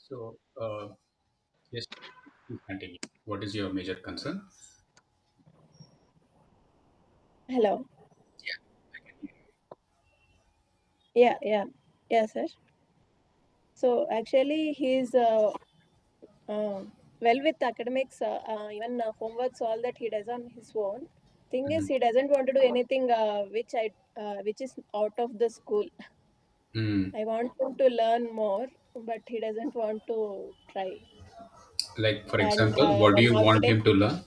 So, yes, please continue. What is your major concern? Hello. Yeah, I can hear Yeah, yeah, yeah, sir. So actually, he's well with academics, even homeworks, all that he does on his own. Thing is, you. he doesn't want to do anything which is out of the school. Mm. I want him to learn more, but he doesn't want to try. Like, for And example, what do you want nowadays, him to learn?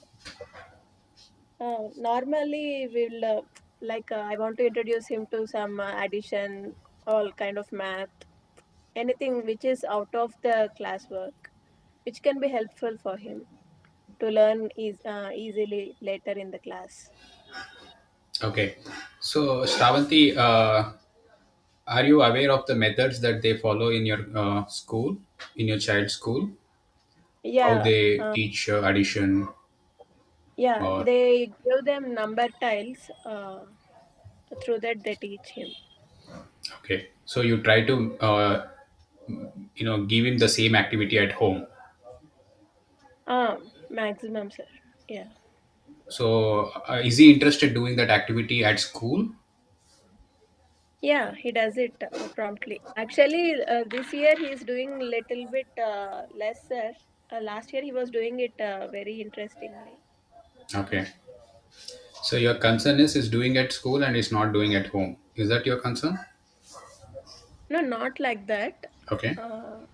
normally we'll like I want to introduce him to some addition, all kind of math, anything which is out of the classwork, which can be helpful for him to learn easily later in the class. Okay. So, Shravanti, are you aware of the methods that they follow in your school, in your child's school? How Yeah, they teach addition yeah, or they give them number tiles. Through that, they teach him. okay. So you try to give him the same activity at home. Maximum, sir. Yeah, So is he interested doing that activity at school? yeah, he does it promptly. Actually, this year he is doing little bit lesser. Last year he was doing it very interestingly. Okay. So your concern is doing at school and is not doing at home. Is that your concern? No, not like that. Okay. Uh,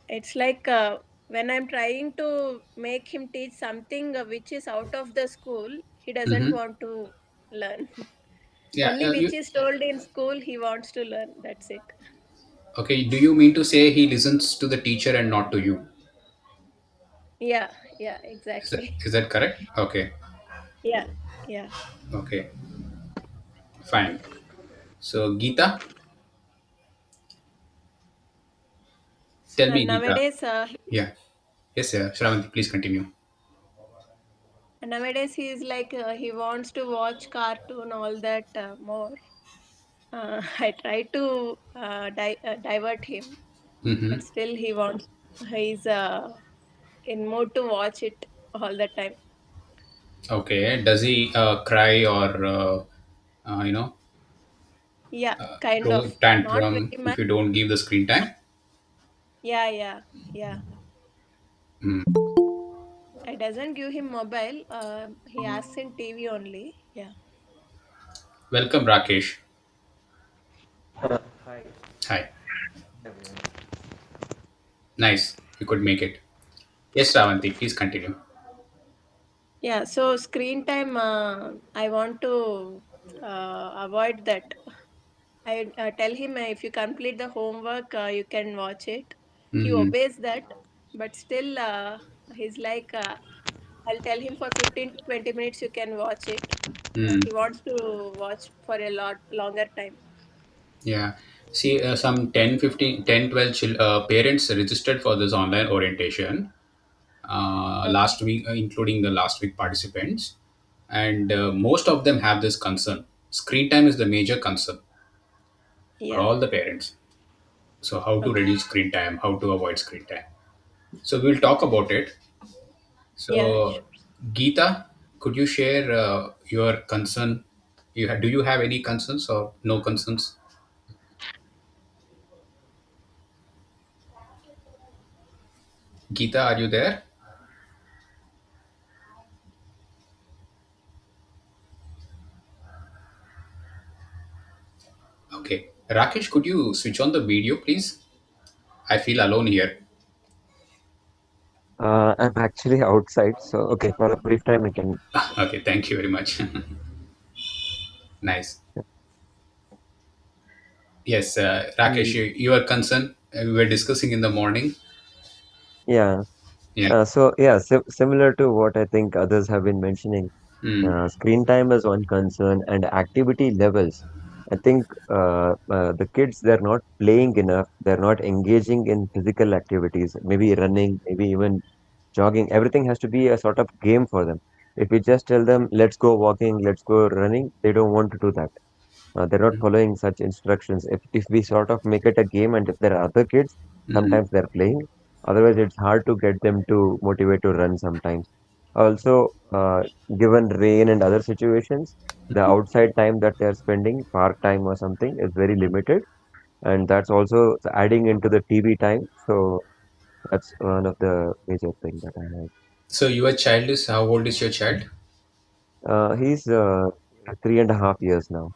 it's like when I'm trying to make him teach something which is out of the school, he doesn't Mm-hmm. want to learn. Yeah. Only which is told in school, he wants to learn. That's it. Okay. Do you mean to say he listens to the teacher and not to you? Yeah, yeah, Is that, exactly. is that correct? Okay. Yeah, yeah. Okay. Fine. So Geeta, tell me, Geeta. Nowadays, Yeah. Yes, sir. Shravanti, please continue. he is like he wants to watch cartoon, all that more. I try to divert him, Mm-hmm. but still he wants. He's in mood to watch it all the time. Okay. Does he cry or Yeah, kind throw of. Not tantrum very if much. you don't give the screen time? Yeah, yeah, yeah. Mm. I doesn't give him mobile. He asks in TV only. Yeah. Welcome, Rakesh. Hi, Hi. everyone. Nice. You could make it. Yes, Shravanti, please continue. Yeah. So screen time, I want to avoid that. I tell him if you complete the homework, you can watch it. He Mm-hmm. obeys that, but still, he's like, I'll tell him for 15 to 20 minutes you can watch it. Mm. He wants to watch for a lot longer time. Yeah. See, some 10, 15, 10, 12 parents registered for this online orientation Okay. last week, including the last week participants. And most of them have this concern. Screen time is the major concern for Yeah. all the parents. So, how to Okay. reduce screen time, how to avoid screen time. So, we'll talk about it. Yeah. So, Geeta, could you share your concern? Do you have any concerns or no concerns? Geeta, are you there? Okay. Rakesh, could you switch on the video, please? I feel alone here. I'm actually outside, so okay, for a brief time I can. Okay, thank you very much. Nice. Yes, Rakesh, Mm, your concern, we were discussing in the morning. yeah. Yeah. Similar to what I think others have been mentioning, Mm. screen time is one concern, and activity levels. I think the kids, they're not playing enough. They're not engaging in physical activities. Maybe running, maybe even jogging. Everything has to be a sort of game for them. If we just tell them, let's go walking, let's go running, they don't want to do that. They're not following such instructions. If we sort of make it a game, and if there are other kids, Hmm. sometimes they're playing. Otherwise, it's hard to get them to motivate to run sometimes. Also, given rain and other situations, the outside time that they're spending, park time or something, is very limited, and that's also adding into the TV time. So that's one of the major things that I have. So your child is, how old is your child? He's 3.5 years now.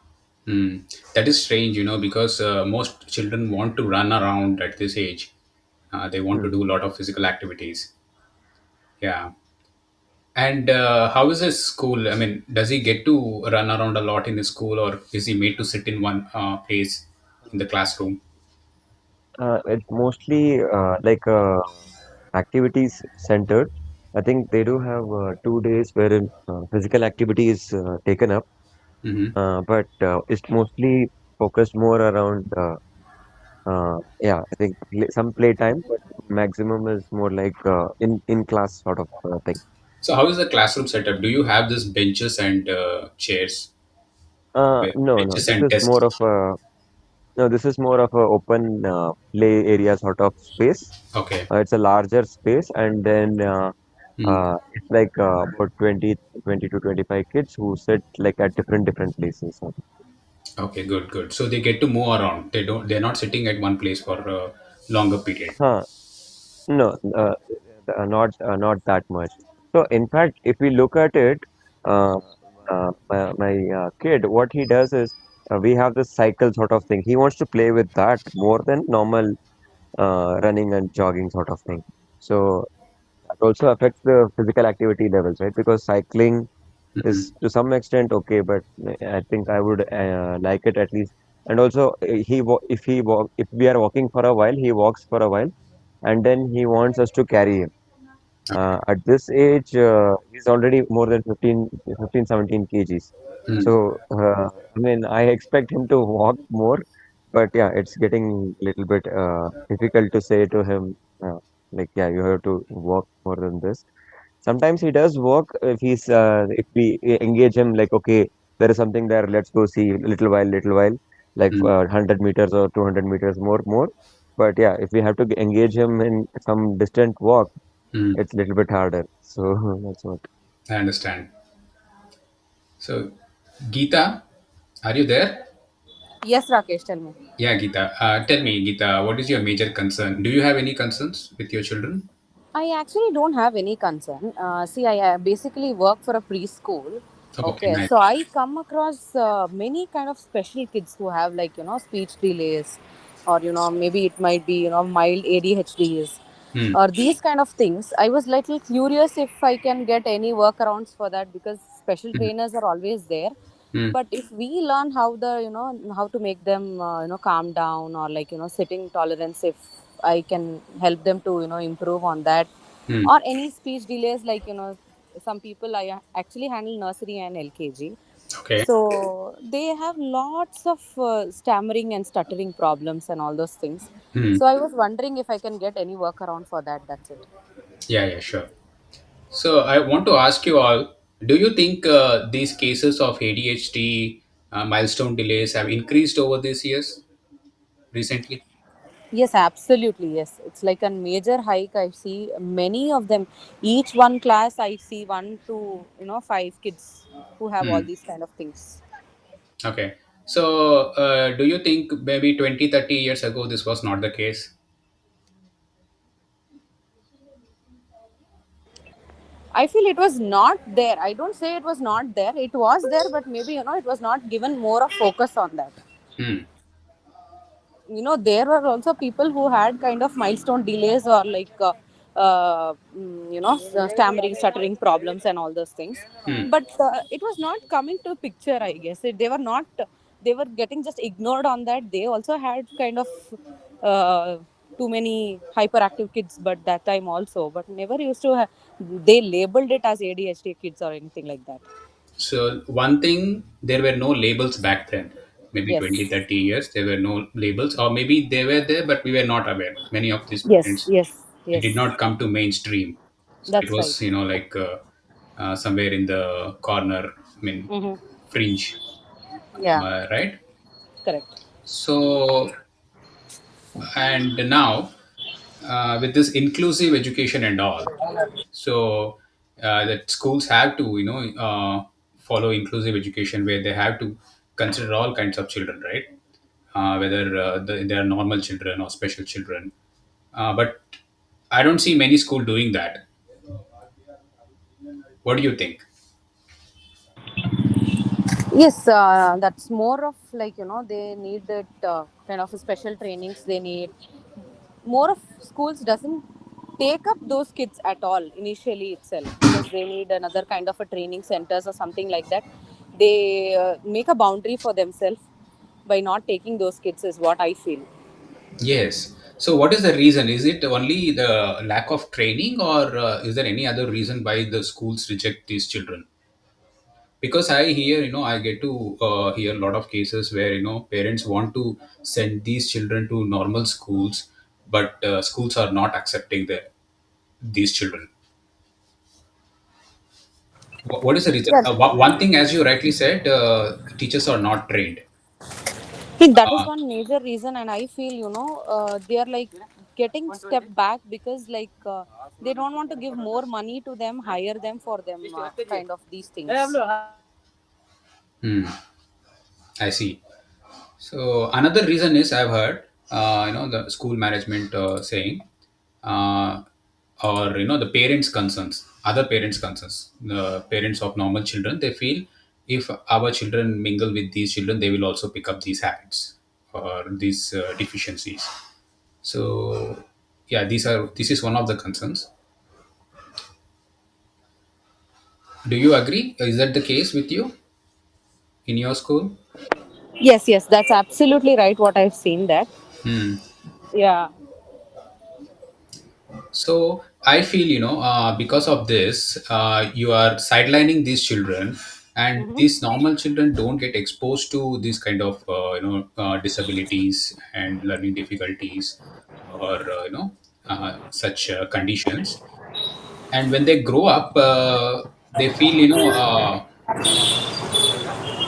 Hmm. That is strange, because most children want to run around at this age. They want to Hmm. do a lot of physical activities. Yeah. And how is his school? I mean, does he get to run around a lot in his school, or is he made to sit in one place in the classroom? It's mostly activities centered. I think they do have 2 days wherein physical activity is taken up, Hmm. but it's mostly focused more around, yeah, I think some playtime, but maximum is more like in class sort of thing. So, how is the classroom setup? Do you have this benches and chairs, No, no, benches and desks? this is more of a open play area sort of space. Okay. It's a larger space, and then Hmm. it's like about 20 to 25 kids who sit like at different places. Okay. Good. Good. So they get to move around. They don't. They're not sitting at one place for a longer period. Huh. No, not that much. So in fact, if we look at it, uh, my kid, what he does is we have this cycle sort of thing. He wants to play with that more than normal running and jogging sort of thing. So that also affects the physical activity levels, right? Because cycling Hmm. is to some extent okay, but I think I would like it at least. And also, if we are walking for a while, he walks for a while, and then he wants us to carry him. Okay. At this age, he's already more than 17 kgs. Hmm. So, I mean, I expect him to walk more, but yeah, it's getting a little bit difficult to say to him, like, yeah, you have to walk more than this. Sometimes he does work if we engage him like, okay, there is something there, let's go see little while, like Hmm. 100 meters or 200 meters more. But yeah, if we have to engage him in some distant walk, Hmm. it's a little bit harder. So that's what. I understand. So, Geeta, are you there? Yes, Rakesh, tell me. Yeah, Geeta. Tell me, Geeta, what is your major concern? Do you have any concerns with your children? I actually don't have any concern. See, I basically work for a preschool. Okay, Okay, nice. so I come across many kind of special kids who have like speech delays, or maybe it might be mild ADHDs, Hmm. or these kind of things. I was little curious if I can get any workarounds for that because special Hmm. trainers are always there. Hmm. But if we learn how how to make them calm down, or like sitting tolerance, if I can help them to improve on that, Hmm. or any speech delays, like some people I actually handle nursery and LKG, Okay. so they have lots of stammering and stuttering problems and all those things. Hmm. So I was wondering if I can get any workaround for that. That's it. Yeah, yeah, sure. So I want to ask you all, do you think these cases of ADHD milestone delays have increased over these years recently? Yes, absolutely. Yes, it's like a major hike. I see many of them. Each one class, I see one to five kids who have all Hmm. these kind of things. Okay. So do you think maybe 20, 30 years ago this was not the case? I feel it was not there. I don't say it was not there. It was there, but maybe it was not given more of focus on that. Hmm. There were also people who had kind of milestone delays, or like stammering, stuttering problems and all those things, Hmm. but it was not coming to picture, I guess. They were not, they were getting just ignored on that. They also had kind of uh, too many hyperactive kids, but that time also, but never used to they labeled it as ADHD kids or anything like that. So one thing, there were no labels back then. Maybe Yes, 20, 30 years, there were no labels, or maybe they were there, but we were not aware. Many of these yes, parents, yes, it did yes, not come to mainstream. So it that's right. was, like somewhere in the corner, I mean, Mm-hmm. fringe, Yeah, right? correct. So, and now, with this inclusive education and all. So that schools have to, follow inclusive education where they have to consider all kinds of children, right? Whether they are normal children or special children. But I don't see many school doing that. What do you think? Yes, that's more of like, they need that kind of special trainings. They need more of schools doesn't take up those kids at all initially itself, because they need another kind of a training centers or something like that. They make a boundary for themselves by not taking those kids, is what I feel. Yes. So, what is the reason? Is it only the lack of training, or is there any other reason why the schools reject these children? Because I hear, I get to hear a lot of cases where, parents want to send these children to normal schools, but schools are not accepting these children. What is the reason? Yes. One thing, as you rightly said, teachers are not trained. See, that is Uh, one major reason, and I feel, they are like getting step back because they don't want to give more money to them, hire them for them, kind of these things. hmm, I see. So another reason is I've heard, the school management saying, uh, or the parents' concerns, other parents' concerns, the parents of normal children, they feel if our children mingle with these children, they will also pick up these habits or these deficiencies. So yeah, this is one of the concerns. Do you agree? Is that the case with you in your school? Yes, yes, that's absolutely right. What I've seen that. Hmm. Yeah. So I feel, because of this, you are sidelining these children, and Mm-hmm. these normal children don't get exposed to these kind of, disabilities and learning difficulties, or such conditions. And when they grow up, they feel,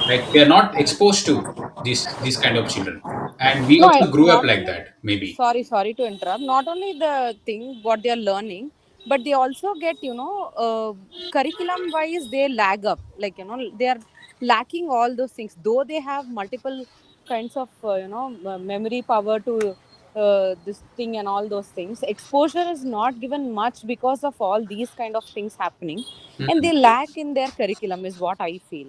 like they're not exposed to these kind of children, and we No, also grew up not like only. that, maybe. Sorry to interrupt. Not only the thing what they are learning, but they also get, curriculum wise they lag up. Like, they are lacking all those things. Though they have multiple kinds of memory power to this thing and all those things. Exposure is not given much because of all these kind of things happening, and Hmm. they lack in their curriculum, is what I feel.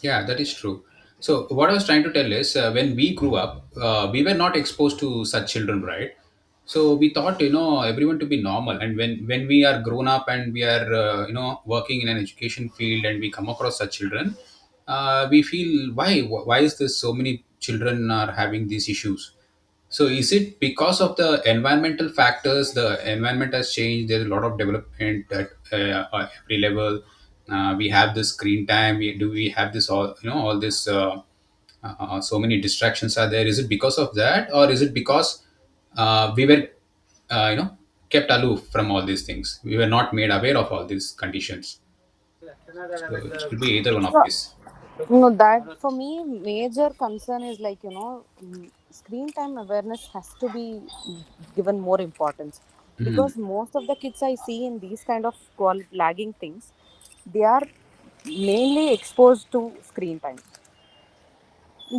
Yeah, that is true. So, what I was trying to tell is, when we grew up, we were not exposed to such children, right? So we thought, everyone to be normal. And when we are grown up and we are, working in an education field and we come across such children, we feel, why is this so many children are having these issues? So is it because of the environmental factors? The environment has changed. There's a lot of development at every level. We have this screen time. We have this all, all this, so many distractions are there. Is it because of that, or is it because we were, kept aloof from all these things? We were not made aware of all these conditions. So it could be either one of these. No, that for me, major concern is like, screen time awareness has to be given more importance, Hmm. because most of the kids I see in these kind of lagging things, they are mainly exposed to screen time.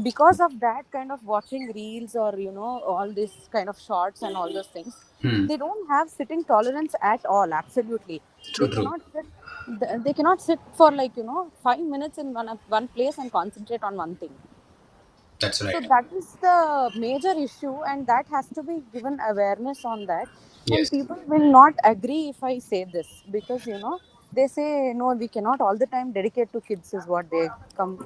Because of that kind of watching reels or, all this kind of shorts and all those things, Hmm. they don't have sitting tolerance at all. Absolutely. They True, true. cannot sit, they cannot sit for like, 5 minutes in one place and concentrate on one thing. That's So right. that is the major issue, and that has to be given awareness on that. And Yes. people will not agree if I say this, because they say no, we cannot all the time dedicate to kids, is what they come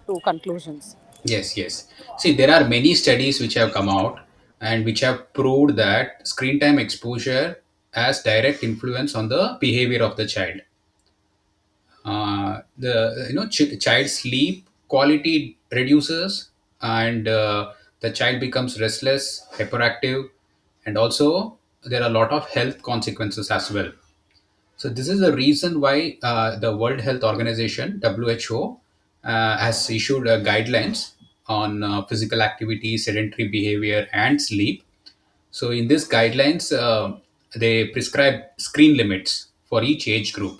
to conclusions. Yes, yes. See, there are many studies which have come out and which have proved that screen time exposure has direct influence on the behavior of the child. The child sleep quality reduces, and the child becomes restless, hyperactive, and also there are a lot of health consequences as well. So this is the reason why the World Health Organization (WHO) has issued guidelines on physical activity, sedentary behavior, and sleep. So in these guidelines, they prescribe screen limits for each age group.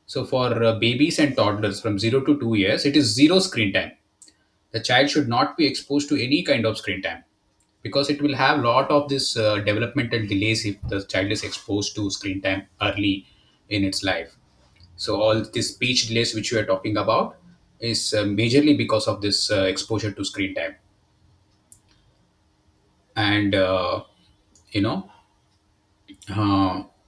So for babies and toddlers from 0 to 2 years, it is zero screen time. The child should not be exposed to any kind of screen time, because it will have lot of this developmental delays if the child is exposed to screen time early in its life. So all this speech delays which we are talking about is majorly because of this exposure to screen time. And you know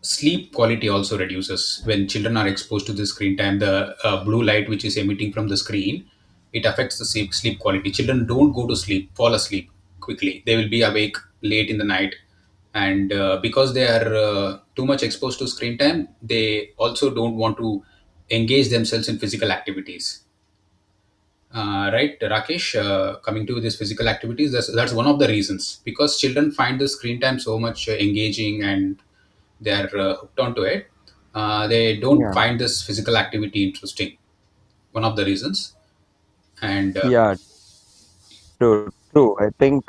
sleep quality also reduces when children are exposed to the screen time. The blue light which is emitting from the screen, it affects the sleep quality. Children don't go to sleep, fall asleep quickly. They will be awake late in the night. And because they are too much exposed to screen time, they also don't want to engage themselves in physical activities. Right, Rakesh, coming to these physical activities, that's one of the reasons, because children find the screen time so much engaging, and they're hooked onto it. They don't Yeah, find this physical activity interesting. One of the reasons. And yeah, true, true. I think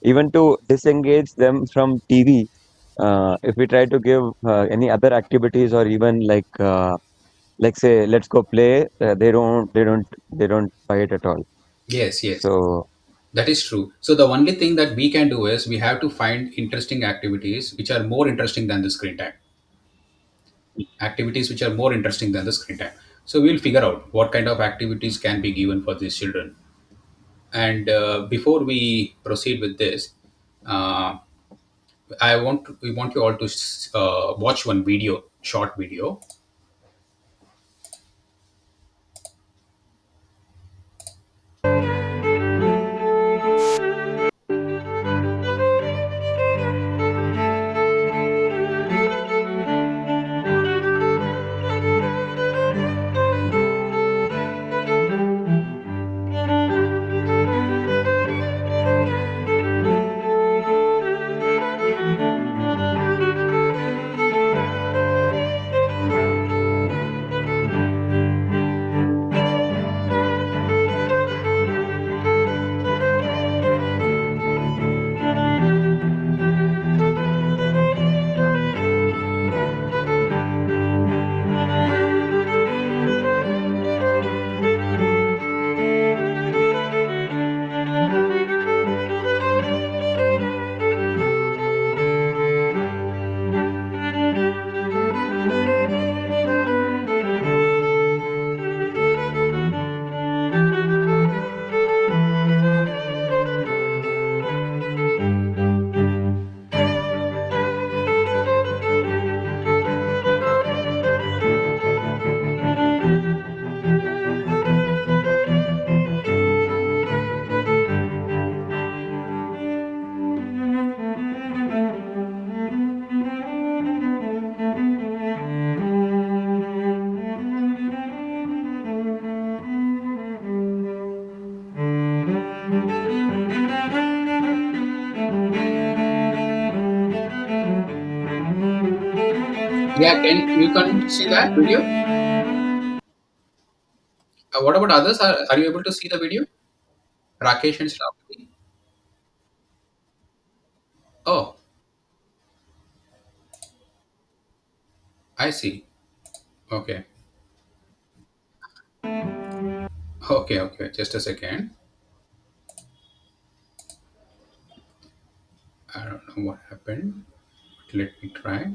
even to disengage them from TV, if we try to give any other activities or even like say, let's go play, they don't buy it at all. yes, yes, So that is true. So the only thing that we can do is we have to find interesting activities which are more interesting than the screen time. Activities which are more interesting than the screen time. So we'll figure out what kind of activities can be given for these children. And before we proceed with this, uh, we want you all to watch one video, short video. Yeah, can you see that video? What about others? Are you able to see the video? Rakesh and Shravani? Oh, I see. Okay. Okay, okay. Just a second. I don't know what happened. Let me try.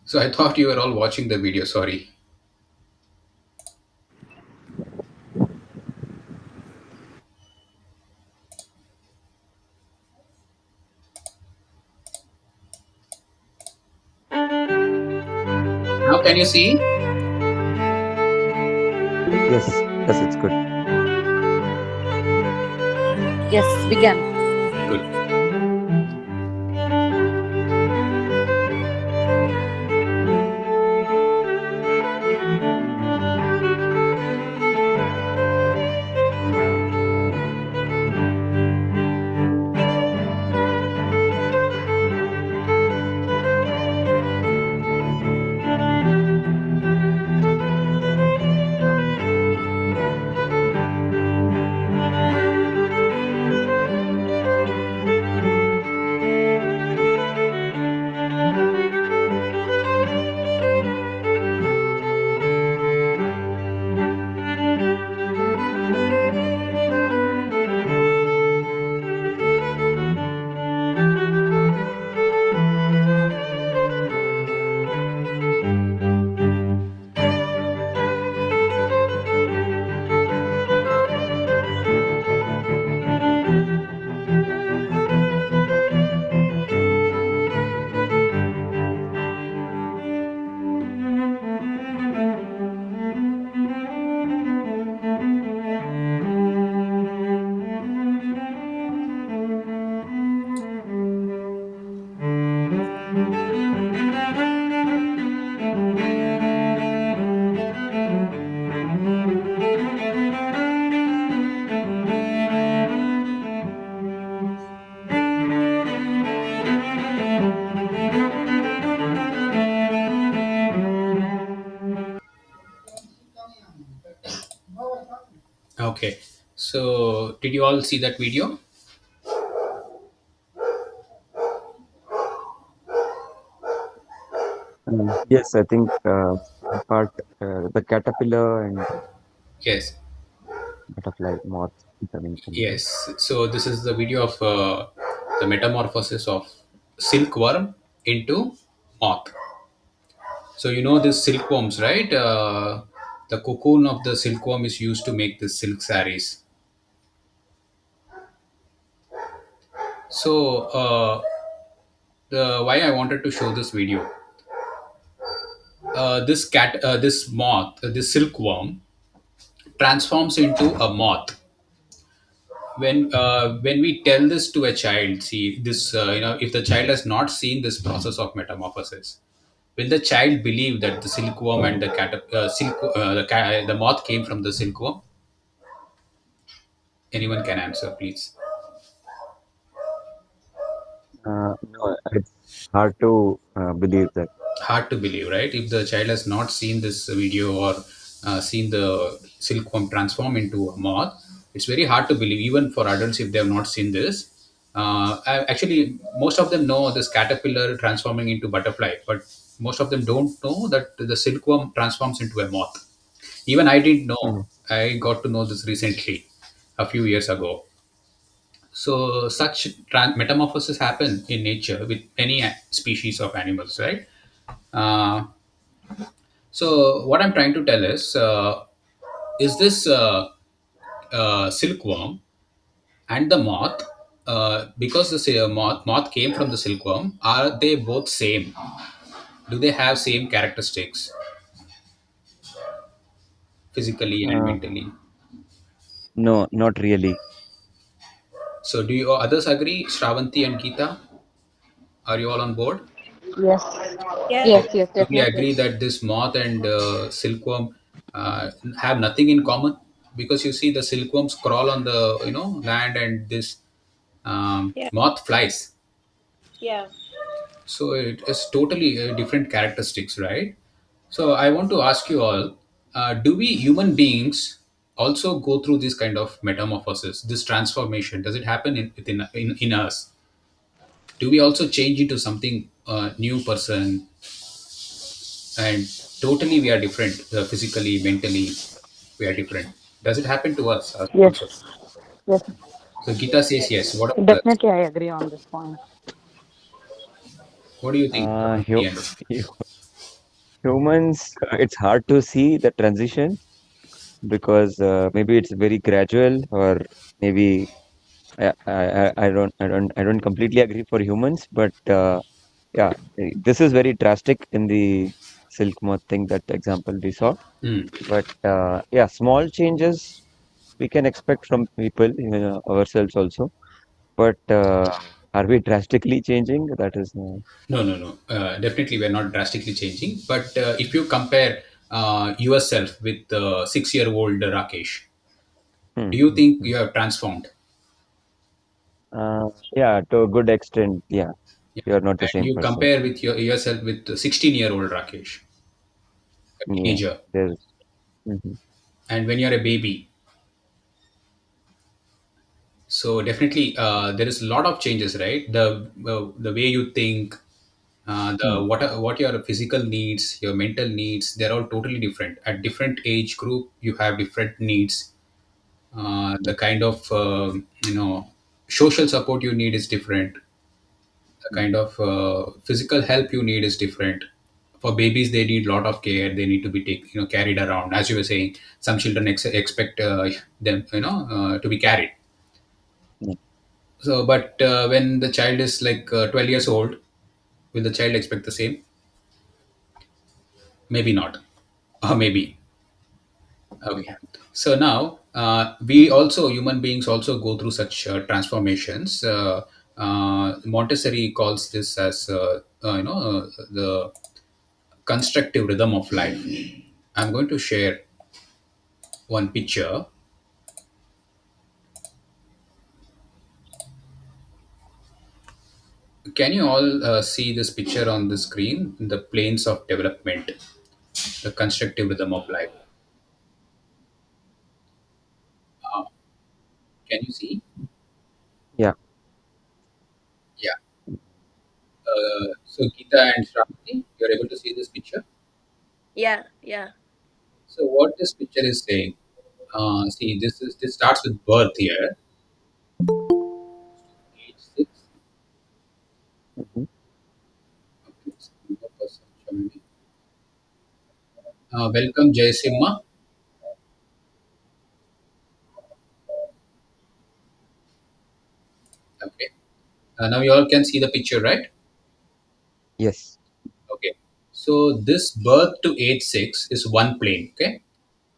So I thought you were all watching the video. Sorry. Now can you see? yes, yes, it's good. Yes, we can. Good. So did you all see that video? Yes, I think part the caterpillar and Yes. butterfly moth becoming something. Yes. So this is the video of the metamorphosis of silkworm into moth. So you know this silkworms, right? The cocoon of the silkworm is used to make the silk saris. So the why I wanted to show this video. This moth, this silkworm transforms into a moth. When we tell this to a child, see this, if the child has not seen this process of metamorphosis, will the child believe that the silkworm and the moth came from the silkworm? Anyone can answer, please. No, it's hard to believe that. Hard to believe, right? If the child has not seen this video or seen the silkworm transform into a moth, it's very hard to believe, even for adults, if they have not seen this. Actually, most of them know this caterpillar transforming into butterfly, but most of them don't know that the silkworm transforms into a moth. Even I didn't know. Mm. I got to know this recently, a few years ago. So such metamorphosis happen in nature with any species of animals, right? Uh, so what I'm trying to tell is this silkworm and the moth, because the moth came from the silkworm, are they both same? Do they have same characteristics physically and Uh, mentally? no, not really. So do you others agree? Shravanti and Geeta, are you all on board? Yes. Yeah. Yes, So yes, do we definitely. agree that this moth and silkworm have nothing in common? Because you see, the silkworms crawl on the land, and this Yeah. moth flies. Yeah. So it is totally different characteristics, right? So I want to ask you all: do we human beings also go through this kind of metamorphosis, this transformation? Does it happen in us? Do we also change into something new person, and totally we are different, physically, mentally, we are different? Does it happen to us Yes, also? yes. So Gita says Yes. yes. What about us? Definitely, I agree on this point. What do you think, Uh, Shravanti? hu humans, it's hard to see the transition because maybe it's very gradual, or maybe I don't completely agree for humans, but yeah, this is very drastic in the silk moth thing, that example we saw. Hmm. But yeah, small changes we can expect from people, ourselves also. But are we drastically changing? That is No, no, no. Definitely, we're not drastically changing. But if you compare yourself with 6-year-old Rakesh, hmm, do you hmm, think hmm. you have transformed? Yeah, to a good extent, yeah, Yeah. you're not the And same you person. compare with yourself with 16-year-old Rakesh, a Yeah, teenager, there's. Mhm. and when you're a baby. So definitely, there is a lot of changes, right? The way you think, Hmm, the what your physical needs, your mental needs, they're all totally different. At different age group, you have different needs. The kind of social support you need is different. The hmm, kind of physical help you need is different. For babies, they need a lot of care. They need to be carried around. As you were saying, some children expect them to be carried. hmm. So, but when the child is like 12 years old, will the child expect the same? Maybe not, or maybe. Okay. So now we also, human beings also go through such transformations. Montessori calls this as the constructive rhythm of life. I'm going to share one picture. Can you all see this picture on the screen? The planes of development, the constructive rhythm of life. Can you see? Yeah. Yeah. So Geeta and Shravati, you're able to see this picture. Yeah, yeah. So what this picture is saying, see, this starts with birth here, age 6. Mhm. Okay, so one person joining. Welcome, Jaisimha. Okay. Now you all can see the picture, right? Yes. Okay. So this birth to age 6 is one plane. Okay.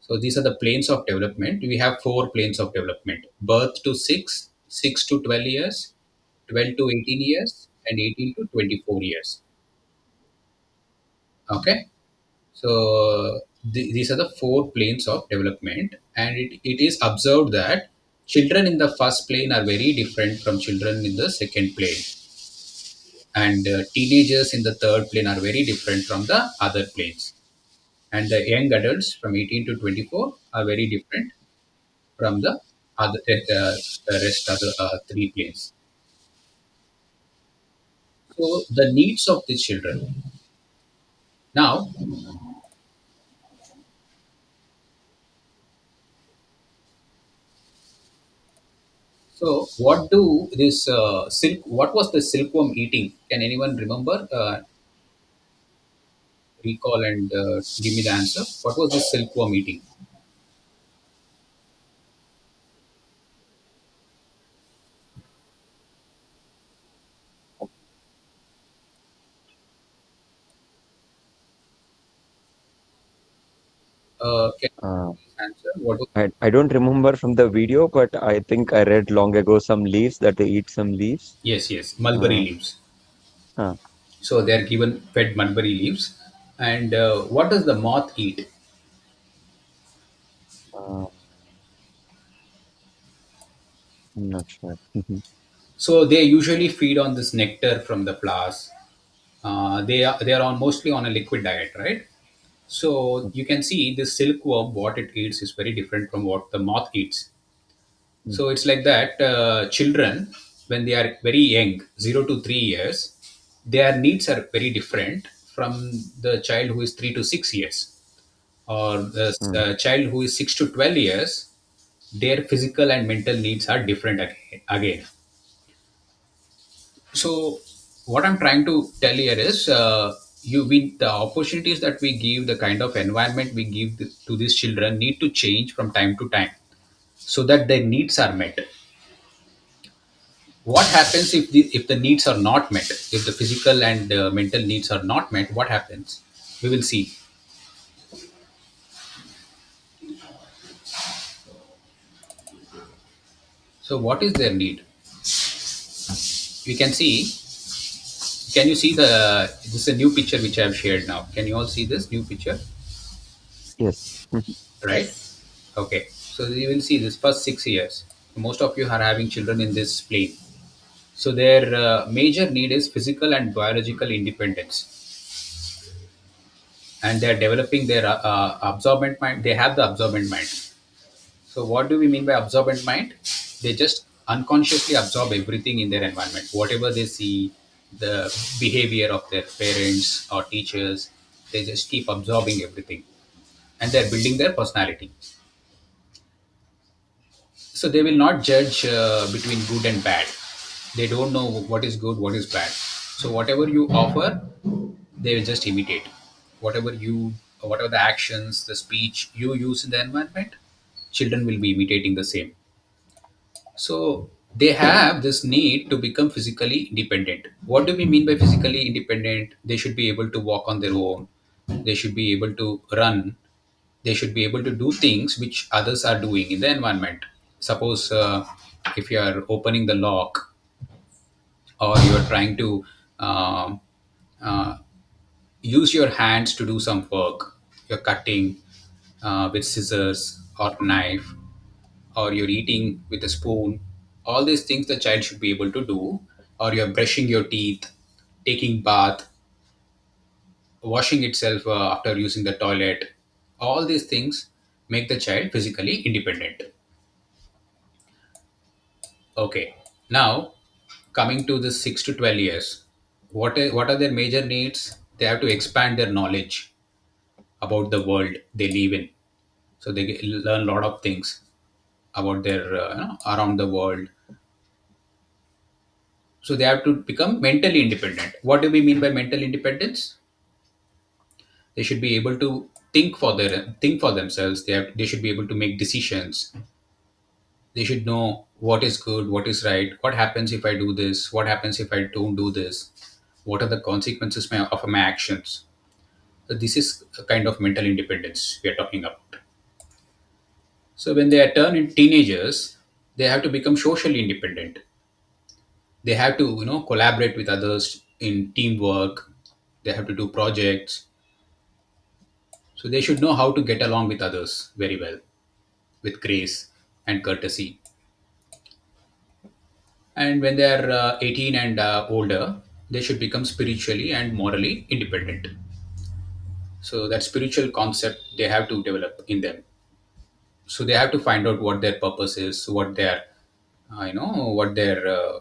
So these are the planes of development. We have four planes of development: birth to 6, 6 to 12 years, 12 to 18 years, and 18 to 24 years. Okay. So these are the four planes of development, and it is observed that children in the first plane are very different from children in the second plane, and teenagers in the third plane are very different from the other planes, and the young adults from 18 to 24 are very different from the other the rest of the three planes. So the needs of the children now. So, what do this silk? What was the silkworm eating? Can anyone remember? Recall and give me the answer. What was the silkworm eating? Can Uh, you please answer? What was? I don't remember from the video, but I think I read long ago some leaves that they eat some leaves. Yes, yes, mulberry Uh, leaves. uh, So they are given fed mulberry leaves. And what does the moth eat? uh, I'm not sure. Mhm. So they usually feed on this nectar from the flowers. They are on mostly on a liquid diet, right? So you can see this silkworm, what it eats is very different from what the moth eats. Mhm. So it's like that. Children, when they are very young, 0 to 3 years, their needs are very different from the child who is 3 to 6 years, or the Mm. child who is 6 to 12 years. Their physical and mental needs are different again. So what I'm trying to tell here is, the opportunities that we give, the kind of environment we give to these children need to change from time to time so that their needs are met. What happens if the needs are not met, if the physical and mental needs are not met? What happens? We will see. So what is their need? We can see. Can you see the this is a new picture which I have shared now? Can you all see this new picture? Yes. Mhm. Right. Yes. Okay, so you will see this first 6 years. Most of you are having children in this plane. So their major need is physical and biological independence, and they are developing their absorbent mind. They have the absorbent mind. So what do we mean by absorbent mind? They just unconsciously absorb everything in their environment, whatever they see, the behavior of their parents or teachers. They just keep absorbing everything, and they're building their personality. So they will not judge between good and bad. They don't know what is good, what is bad. So whatever you offer, they will just imitate. Whatever the actions, the speech you use in the environment, children will be imitating the same. So they have this need to become physically independent. What do we mean by physically independent? They should be able to walk on their own. They should be able to run. They should be able to do things which others are doing in the environment. Suppose if you are opening the lock, or you are trying to um, uh, use your hands to do some work, you're cutting with scissors or knife, or you're eating with a spoon. All these things the child should be able to do. Or you're brushing your teeth, taking bath, washing itself after using the toilet. All these things make the child physically independent. Okay. Now, coming to the 6 to 12 years, what are their major needs? They have to expand their knowledge about the world they live in. So they learn a lot of things about their around the world. So they have to become mentally independent. What do we mean by mental independence? They should be able to think for themselves. They should be able to make decisions. They should know what is good, what is right, what happens if I do this, what happens if I don't do this, what are the consequences of my actions. So this is a kind of mental independence we are talking about. So when they turn in teenagers, they have to become socially independent. They have to collaborate with others in teamwork. They have to do projects. So they should know how to get along with others very well, with grace and courtesy. And when they are 18 and older, they should become spiritually and morally independent. So that spiritual concept they have to develop in them. So they have to find out what their purpose is, what their what their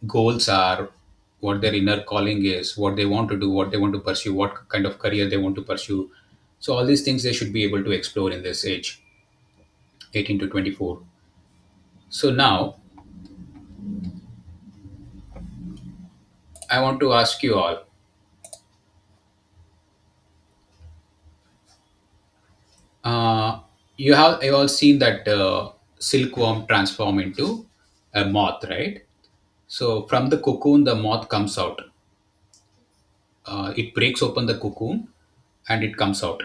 goals are, what their inner calling is, what they want to do, what they want to pursue, what kind of career they want to pursue. So all these things they should be able to explore in this age, 18 to 24. So now I want to ask you all, uh, you all seen that silkworm transform into a moth, right? So from the cocoon the moth comes out. It breaks open the cocoon and it comes out.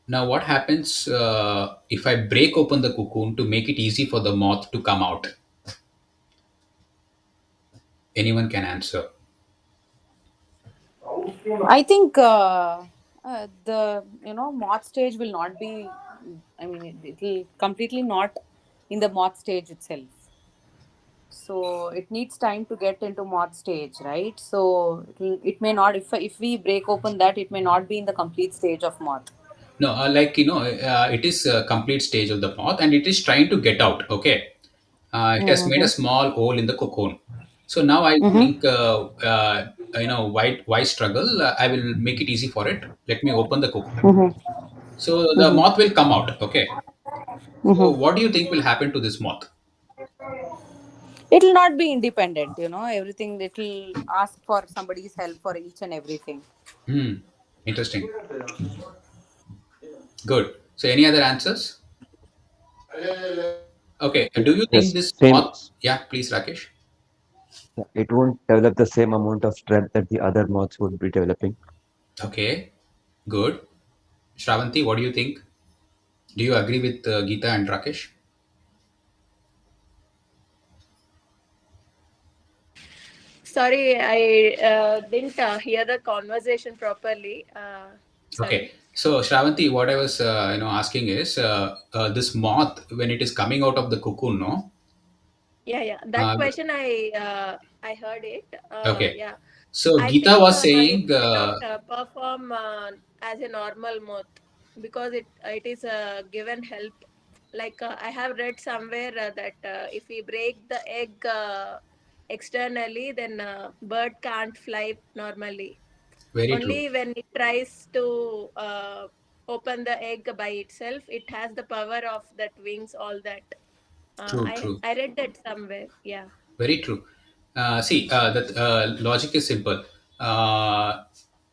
Now what happens if I break open the cocoon to make it easy for the moth to come out? Anyone can answer. I think the moth stage will not be. I mean, it will completely not in the moth stage itself. So it needs time to get into moth stage, right? So it may not. If we break open that, it may not be in the complete stage of moth. No, it is a complete stage of the moth and it is trying to get out. Okay, it has made a Mm-hmm. small hole in the cocoon. So now I Mm-hmm. think, why struggle? I will make it easy for it. Let me open the cocoon. Mm-hmm. So the Mm-hmm. moth will come out. Okay. So Mm-hmm. what do you think will happen to this moth? It will not be independent. Everything. It will ask for somebody's help for each and everything. Hmm. Interesting. Good. So any other answers? Okay. Do you think Yes, this same. moth? Yeah, please, Rakesh. It won't develop the same amount of strength that the other moths would be developing. Okay. Good. Shravanti, what do you think? Do you agree with Geeta and Rakesh? Sorry, I didn't hear the conversation properly. Okay. Sorry. So Shravanti, what I was asking is this moth when it is coming out of the cocoon, no? Yeah, yeah. That Uh, question I heard it. okay. Yeah. So I Geeta think was it saying, cannot perform as a normal moth because it is a given help. Like I have read somewhere that if we break the egg externally, then bird can't fly normally. very true, Only when it tries to open the egg by itself, it has the power of that wings, all that. true, I true. I read that somewhere. Yeah. Very true. See, that logic is simple. Uh,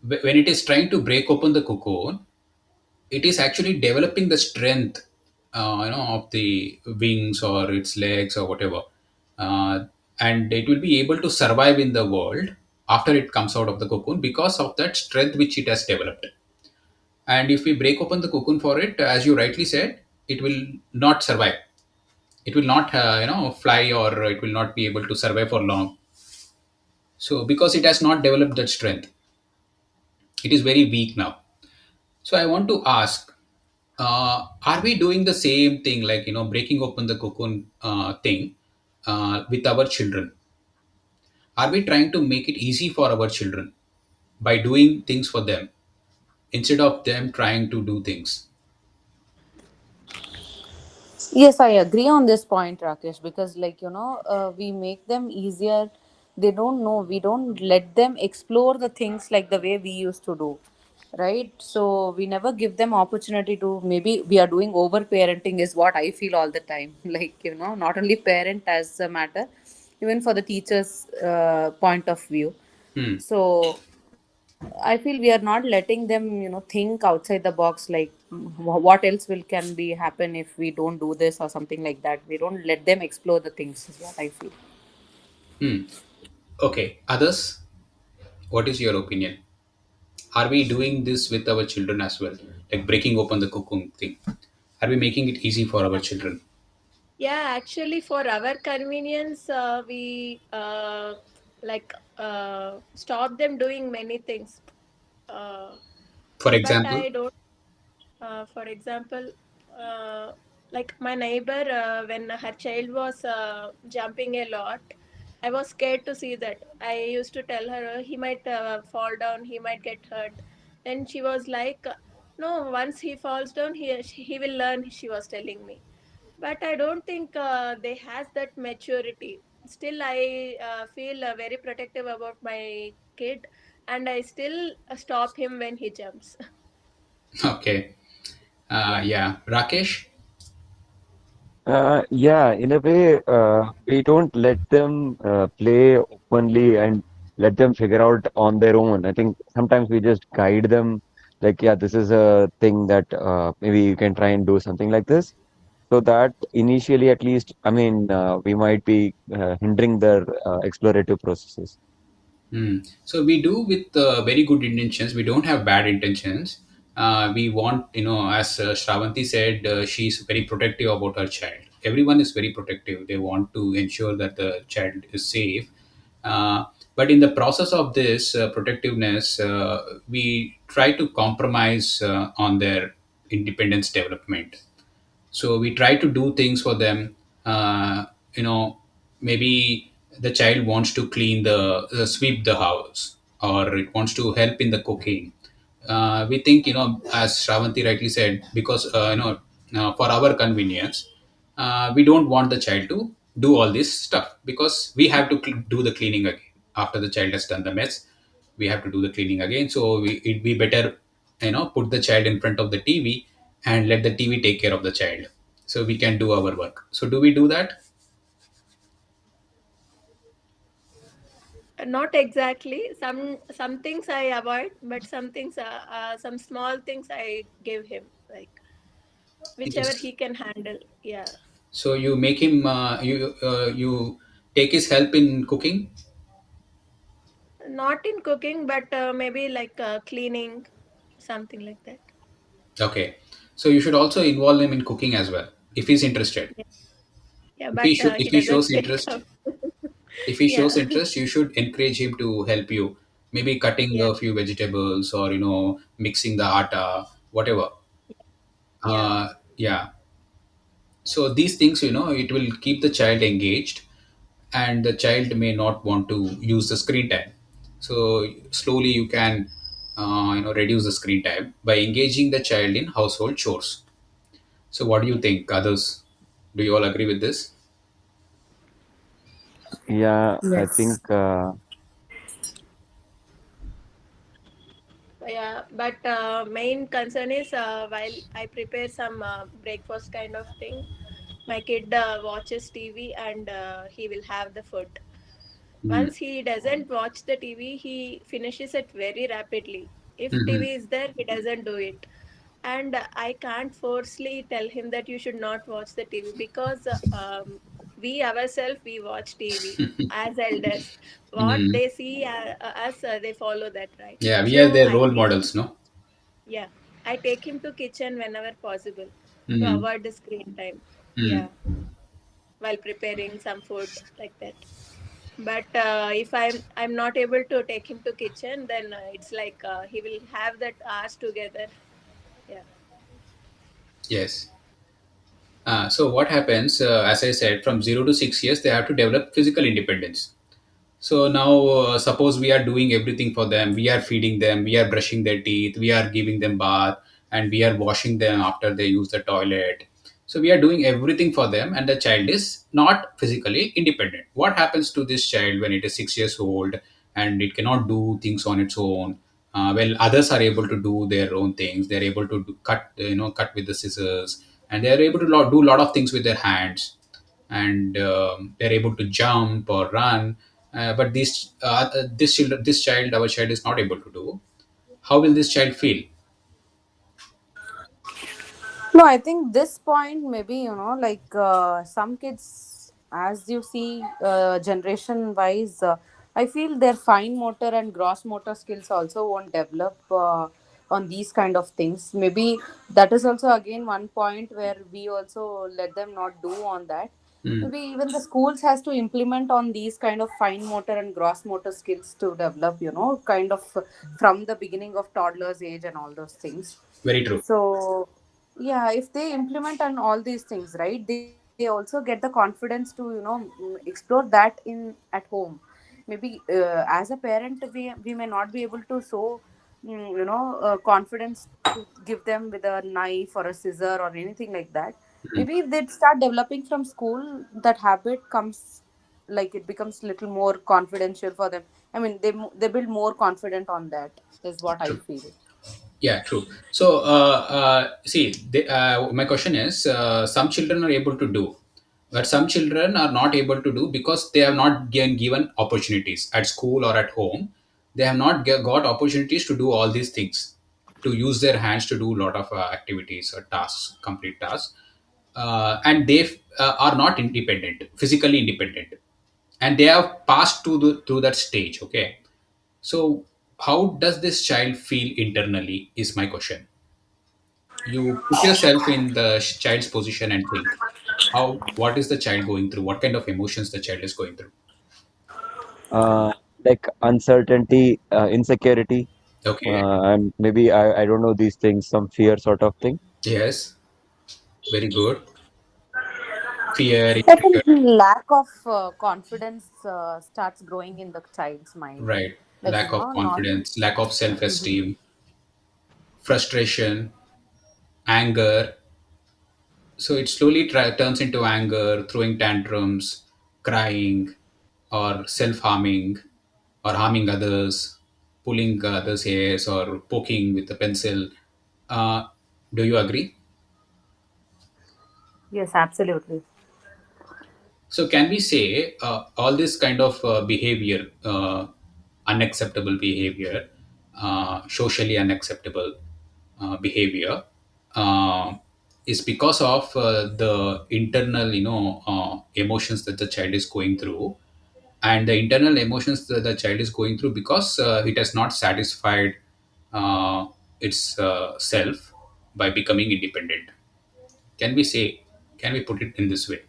when it is trying to break open the cocoon, it is actually developing the strength, of the wings or its legs or whatever, uh, and it will be able to survive in the world after it comes out of the cocoon because of that strength which it has developed. And if we break open the cocoon for it, as you rightly said, it will not survive. It will not, fly, or it will not be able to survive for long. So because it has not developed that strength, it is very weak now. So I want to ask, are we doing the same thing, like breaking open the cocoon thing with our children? Are we trying to make it easy for our children by doing things for them instead of them trying to do things? Yes, I agree on this point, Rakesh, because, like, we make them easier. They don't know. We don't let them explore the things like the way we used to do, right? So we never give them opportunity to. Maybe we are doing over parenting, is what I feel all the time. Like, not only parent as a matter, even for the teacher's point of view. Hmm. So I feel we are not letting them, think outside the box. Like, what else will can be happen if we don't do this or something like that. We don't let them explore the things. Is what I feel. Hmm. Okay. Others, what is your opinion? Are we doing this with our children as well? Like breaking open the cocoon thing. Are we making it easy for our children? Yeah, actually, for our convenience, we like stop them doing many things. Uh, For but example, I don't. For example, like my neighbor, when her child was jumping a lot, I was scared to see that. I used to tell her, he might fall down, he might get hurt. Then she was like, no, once he falls down, he will learn, she was telling me. But I don't think they has that maturity. Still, I feel very protective about my kid, and I still stop him when he jumps. okay. Yeah. Yeah. Rakesh? Yeah, in a way, we don't let them play openly and let them figure out on their own. I think sometimes we just guide them, like, yeah, this is a thing that maybe you can try and do something like this. So that initially, at least, I mean, we might be hindering their explorative processes. Hmm. So we do with very good intentions. We don't have bad intentions. We want, as Shravanti said, she's very protective about her child. Everyone is very protective. They want to ensure that the child is safe. Uh, but in the process of this protectiveness, we try to compromise on their independence development. So we try to do things for them. You know Maybe the child wants to clean the sweep the house, or it wants to help in the cooking. We think, as Shravanti rightly said, because for our convenience, we don't want the child to do all this stuff, because we have to do the cleaning again after the child has done the mess. We have to do the cleaning again, so it'd be better, put the child in front of the TV and let the TV take care of the child, so we can do our work. So do we do that? Not exactly. Some things I avoid, but some things, some small things I give him, like whichever Yes. he can handle. Yeah, So you make him, you take his help in cooking. not in cooking, but maybe like cleaning, something like that. Okay, so you should also involve him in cooking as well, if he's interested. Yeah, yeah, if he but should if he he doesn't shows take interest up. if he shows Yeah, interest, you should encourage him to help you, maybe cutting yeah, a few vegetables, or mixing the atta, whatever. yeah, Yeah. So these things, it will keep the child engaged, and the child may not want to use the screen time. So slowly you can reduce the screen time by engaging the child in household chores. So what do you yeah. think, others? Do you all agree with this? Yeah, I Yes. think Yeah, but main concern is while I prepare some breakfast kind of thing, my kid watches TV and he will have the food. Mm. Once he doesn't watch the TV, he finishes it very rapidly. If Mhm. TV is there, he doesn't do it. And I can't forcefully tell him that you should not watch the TV, because we ourselves we watch TV as elders. What Mm. they see us, they follow that, right? Yeah, we are So their I role take models, no? yeah, I take him to kitchen whenever possible to Mm. avoid the screen time. Mm. Yeah, while preparing some food like that. But if I'm not able to take him to kitchen, then it's like he will have that hours together. Yeah, Yes. So what happens, as I said, from 0 to 6 years, they have to develop physical independence. So now, suppose we are doing everything for them. We are feeding them. We are brushing their teeth. We are giving them bath, and we are washing them after they use the toilet. So we are doing everything for them, and the child is not physically independent. What happens to this child when it is 6 years old and it cannot do things on its own? Well, others are able to do their own things. They're able to cut, cut with the scissors, and they're able to do a lot of things with their hands, and they're able to jump or run. But this child, our child, is not able to do. How will this child feel? No, I think this point maybe, like some kids, as you see, generation wise, I feel their fine motor and gross motor skills also won't develop on these kind of things. Maybe that is also again one point where we also let them not do on that. Hmm. Maybe even the schools has to implement on these kind of fine motor and gross motor skills to develop, kind of from the beginning of toddler's age and all those things. Very true. So yeah, if they implement on all these things, right, they also get the confidence to explore that in at home. Maybe as a parent, we may not be able to show confidence to give them with a knife or a scissor or anything like that. Hmm. Maybe if they start developing from school, that habit comes, like it becomes little more confidential for them. I mean, they build more confident on that, is what I True. feel. Yeah, true. So, see, my question is, some children are able to do, but some children are not able to do because they have not given opportunities at school or at home. They have not got opportunities to do all these things, to use their hands to do a lot of activities or tasks, complete tasks, and they are not independent, physically independent, and they have passed through that stage. Okay, so how does this child feel internally is my question. You put yourself in the child's position and think, how what is the child going through, what kind of emotions the child is going through. uh, like uncertainty, insecurity, Okay. and maybe I don't know these things, some fear sort of thing. Yes. Very good. Fear, I think insecurity. lack of confidence starts growing in the child's mind. Right. Like, Lack of not. confidence, lack of Mhm. self-esteem, frustration, anger. So it slowly turns into anger, throwing tantrums, crying, or self-harming, or harming others, pulling others' hairs, or poking with a pencil. Uh, do you agree? Yes, absolutely. So can we say all this kind of behavior, unacceptable behavior, socially unacceptable behavior, uh, is because of the internal, emotions that the child is going through, and the internal emotions that the child is going through because it has not satisfied its self by becoming independent. Can we say? Can we put it in this way?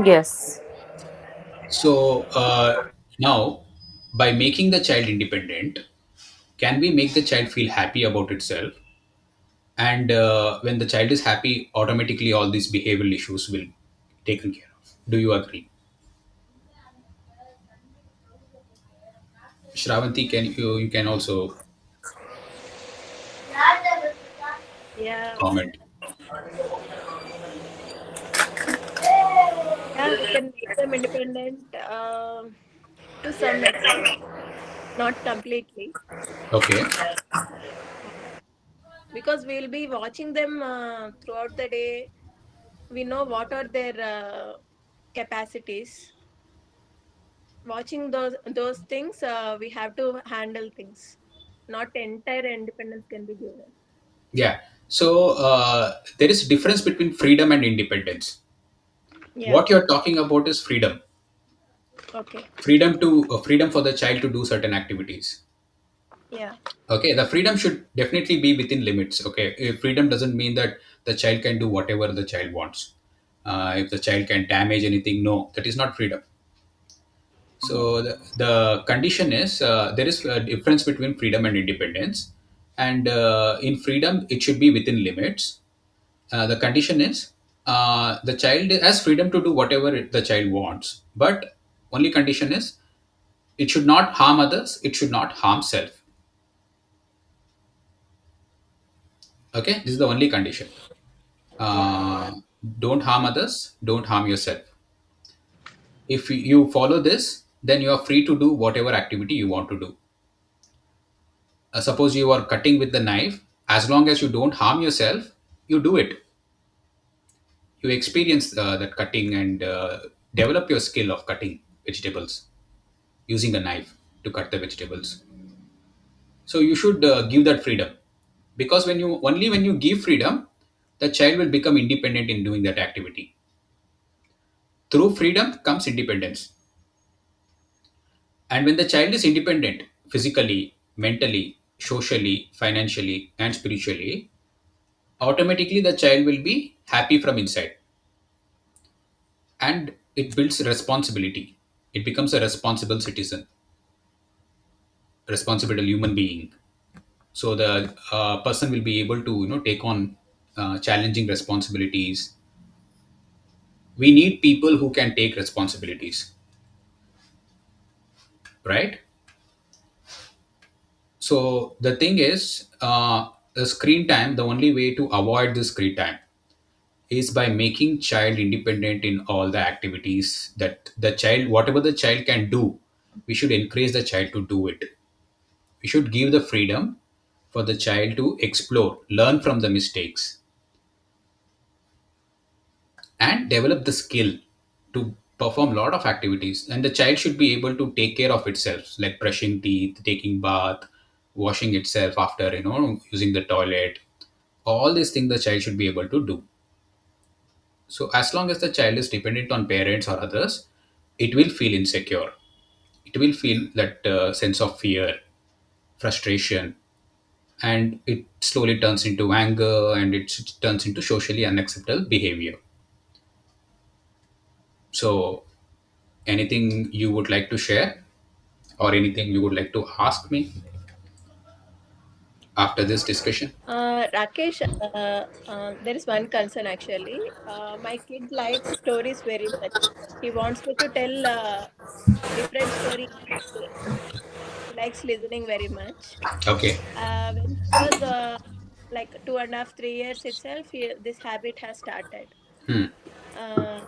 Yes. So now, by making the child independent, can we make the child feel happy about itself? And when the child is happy, automatically all these behavioral issues will taken care of. Do you agree? Shravanti, can you can also Yeah, comment? yeah, we can make them independent to some extent, not completely, Okay. because we'll be watching them throughout the day. We know what are their capacities. Watching those things, we have to handle things. Not entire independence can be given. Yeah. So there is difference between freedom and independence. Yeah. What you're talking about is freedom. Okay. Freedom for the child to do certain activities. Yeah. Okay, the freedom should definitely be within limits. Okay, if freedom doesn't mean that the child can do whatever the child wants. If the child can damage anything, no, that is not freedom. So the condition is there is a difference between freedom and independence, and in freedom it should be within limits. The condition is the child has freedom to do whatever the child wants, but only condition is it should not harm others, it should not harm self. Okay, this is the only condition. Yeah. uh, don't harm others, don't harm yourself. If you follow this, then you are free to do whatever activity you want to do. Suppose you are cutting with the knife, as long as you don't harm yourself, you do it. You experience that cutting and develop your skill of cutting vegetables using a knife to cut the vegetables. So you should give that freedom, because when you give freedom, the child will become independent in doing that activity. Through freedom comes independence. And when the child is independent physically, mentally, socially, financially, and spiritually, automatically the child will be happy from inside, and it builds responsibility. It becomes a responsible citizen, responsible human being. So the person will be able to take on challenging responsibilities. We need people who can take responsibilities, right? So the thing is, the screen time, the only way to avoid the screen time is by making child independent in all the activities that the child, whatever the child can do, we should encourage the child to do it. We should give the freedom for the child to explore, learn from the mistakes, and develop the skill to perform lot of activities. And the child should be able to take care of itself, like brushing teeth, taking bath, washing itself after using the toilet. All these things the child should be able to do. So as long as the child is dependent on parents or others, it will feel insecure. It will feel that sense of fear, frustration, and it slowly turns into anger, and it turns into socially unacceptable behavior. So anything you would like to share, or anything you would like to ask me after this discussion? Rakesh, there is one concern actually. My kid likes stories very much. He wants me to tell different stories. He likes listening very much. Okay. When he was like 2.5, 3 years itself, this habit has started. Hmm. Uh,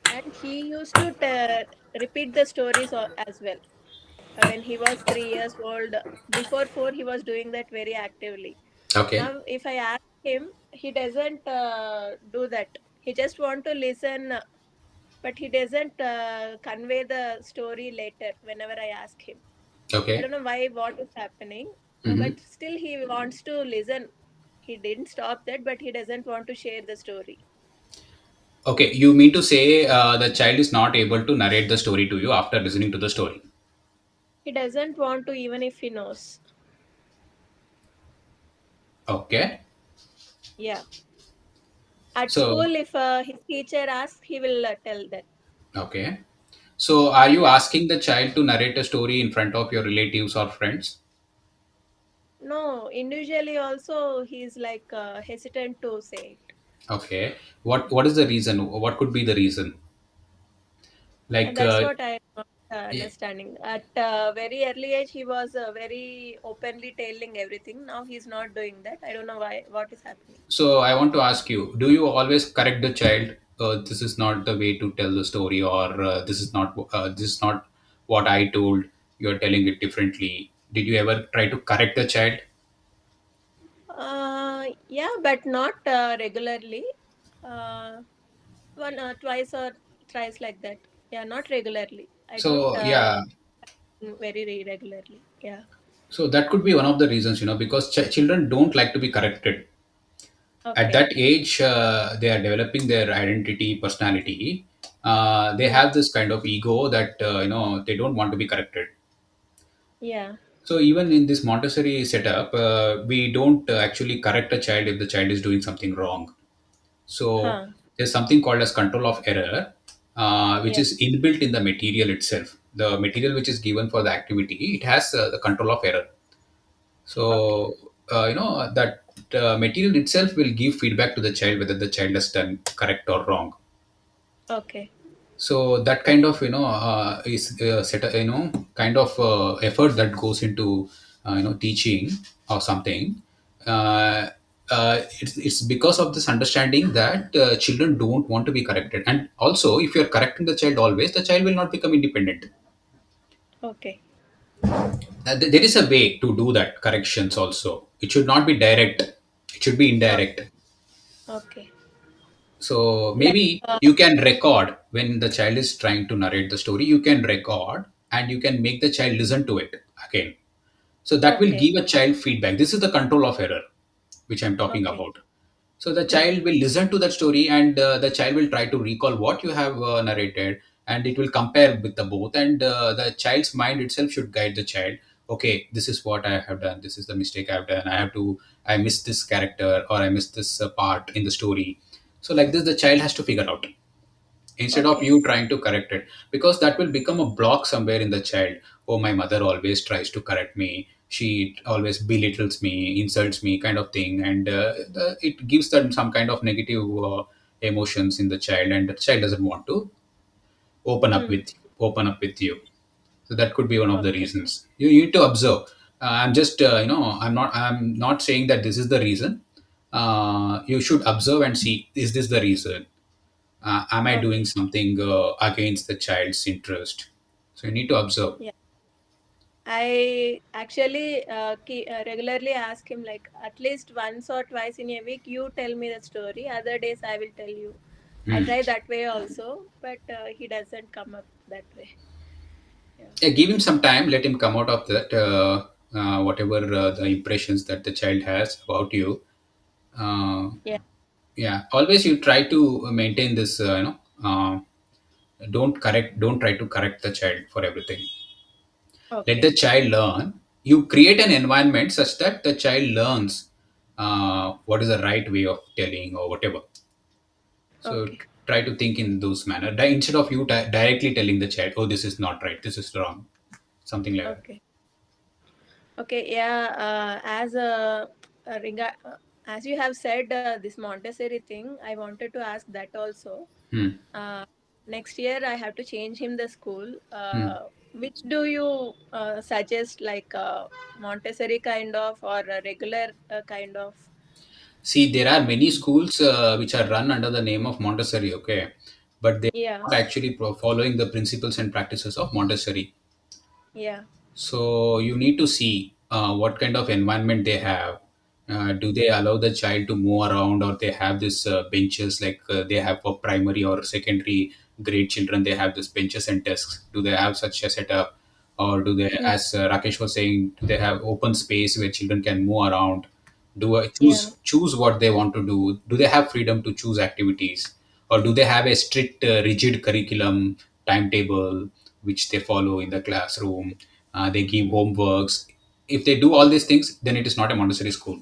and he used to repeat the stories as well. When he was 3 years old, before four, he was doing that very actively. Okay. Now, if I ask him, he doesn't do that. He just want to listen, but he doesn't convey the story later whenever I ask him. I Okay. don't know why, what is happening, Hmm. but still he wants to listen. He didn't stop that, but he doesn't want to share the story. Okay, you mean to say the child is not able to narrate the story to you after listening to the story? He doesn't want to, even if he knows. Okay. Yeah. At So, school, if his teacher asks, he will tell that. okay. So, are you Yeah. asking the child to narrate a story in front of your relatives or friends? No, individually also he's like hesitant to say it. Okay. What is the reason? What could be the reason? And Like, that's what I'm not yeah. understanding. At very early age, he was very openly telling everything. Now he's not doing that. I don't know why. What is happening? So I want to ask you: do you always correct the child? This is not the way to tell the story, or this is not what I told. You are telling it differently. Did you ever try to correct the child? Yeah, but not regularly. Uh, one, twice or thrice like that. Yeah, not regularly. I don't So yeah, very regularly. Yeah. so that could be one of the reasons, because children don't like to be corrected. At Okay. that age, they are developing their identity, personality. They Hmm. have this kind of ego that they don't want to be corrected. Yeah. So even in this Montessori setup, we don't actually correct a child if the child is doing something wrong. So Huh. there's something called as control of error, which Yeah. is inbuilt in the material itself. The material which is given for the activity, it has the control of error. Okay. So that material itself will give feedback to the child whether the child has done correct or wrong. Okay. So that kind of is set kind of effort that goes into teaching or something. uh, it's because of this understanding that children don't want to be corrected, and also if you're correcting the child always, the child will not become independent. Okay. There is a way to do that corrections also. It should not be direct, it should be Okay. indirect. Okay. So Like, maybe you can record when the child is trying to narrate the story, you can record and you can make the child listen to it again. So that will okay. give a child feedback. This is the control of error which I'm talking Okay. about. So the Hmm. child will listen to that story, and the child will try to recall what you have narrated, and it will compare with the both. And the child's mind itself should guide the child. Okay, this is what I have done. This is the mistake I've done. I missed this character, or I missed this part in the story. So like this, the child has to figure out instead of Okay. you trying to correct it, because that will become a block somewhere in the child. Oh, my mother always tries to correct me, she always belittles me, insults me, kind of thing. And it gives them some kind of negative emotions in the child, and the child doesn't want to Hmm. open up with you. So that could be one of the Okay. reasons. You need to observe. I'm just I'm not saying that this is the reason. You should observe and see, is this the reason? Am I doing Okay. something against the child's interest? So you need to observe. Yeah. I actually regularly ask him, like, at least once or twice in a week, you tell me the story. Other days, I will tell you. I Hmm. try that way also, but he doesn't come up that way. Yeah. Yeah, give him some time, let him come out of that whatever the impressions that the child has about you. uh, Yeah. yeah, always you try to maintain this, don't try to correct the child for everything. Let Okay. the child learn. You create an environment such that the child learns what is the right way of telling or whatever. So Okay. try to think in those manner, instead of you directly telling the child, oh, this is not right, this is wrong, something like that. Okay. Okay. Yeah. As you have said, this Montessori thing, I wanted to ask that also. Hmm. Uh, Next year, I have to change him the school. Hmm. Which do you suggest, like Montessori kind of or a regular kind of? See, there are many schools which are run under the name of Montessori, okay, but they Yeah. are not actually following the principles and practices of Montessori. Yeah. So you need to see what kind of environment they have. Do they allow the child to move around, or they have this benches like they have for primary or secondary grade children? They have this benches and desks. Do they have such a setup, or do they, Mm. as Rakesh was saying, do they have open space where children can move around? Do Yeah. choose what they want to do? Do they have freedom to choose activities, or do they have a strict, rigid curriculum timetable which they follow in the classroom? They give homeworks. If they do all these things, then it is not a Montessori school.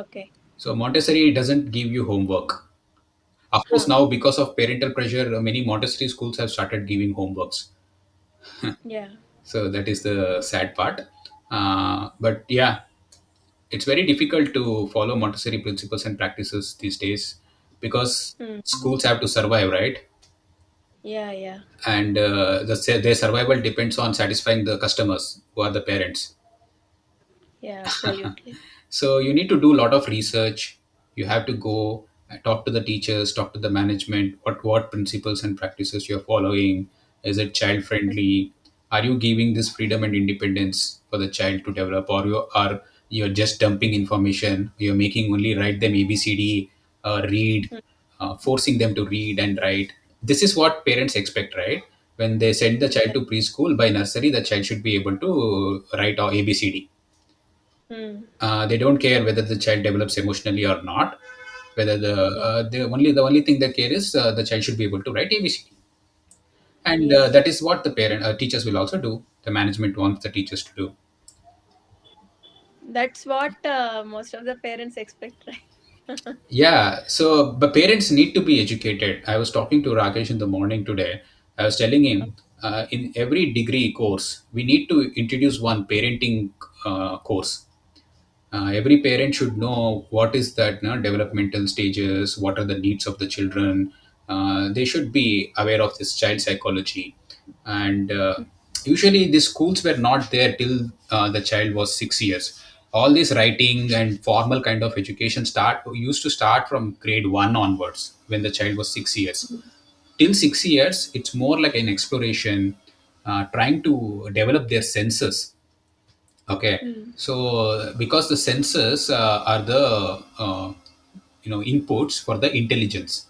Okay. So Montessori doesn't give you homework. Of course, Huh. now because of parental pressure, many Montessori schools have started giving homeworks. Yeah. So that is the sad part. But yeah, it's very difficult to follow Montessori principles and practices these days, because Hmm. schools have to survive, right? Yeah. Yeah. And their survival depends on satisfying the customers, who are the parents. Yeah. Absolutely. So you need to do a lot of research. You have to go and talk to the teachers, talk to the management. What principles and practices you're following? Is it child friendly? Are you giving this freedom and independence for the child to develop, or you're just dumping information? You're making only write them ABCD, read, Hmm. forcing them to read and write. This is what parents expect, right? When they send the child Yeah. to preschool, by nursery, the child should be able to write or ABCD. Hmm. They don't care whether the child develops emotionally or not. Whether Yeah. the only thing they care is the child should be able to write ABCD, and Yeah. that is what the parent teachers will also do. The management wants the teachers to do. That's what most of the parents expect, right? Yeah, so but parents need to be educated. I was talking to Rakesh in the morning today. I was telling him in every degree course we need to introduce one parenting course. Every parent should know what is that developmental stages, what are the needs of the children. They should be aware of this child psychology. And usually these schools were not there till the child was 6 years. all this writing and formal kind of education start used to start from grade 1 onwards when the child was 6 years. Till 6 years it's more like an exploration, trying to develop their senses. Okay. Mm. So because the senses are the inputs for the intelligence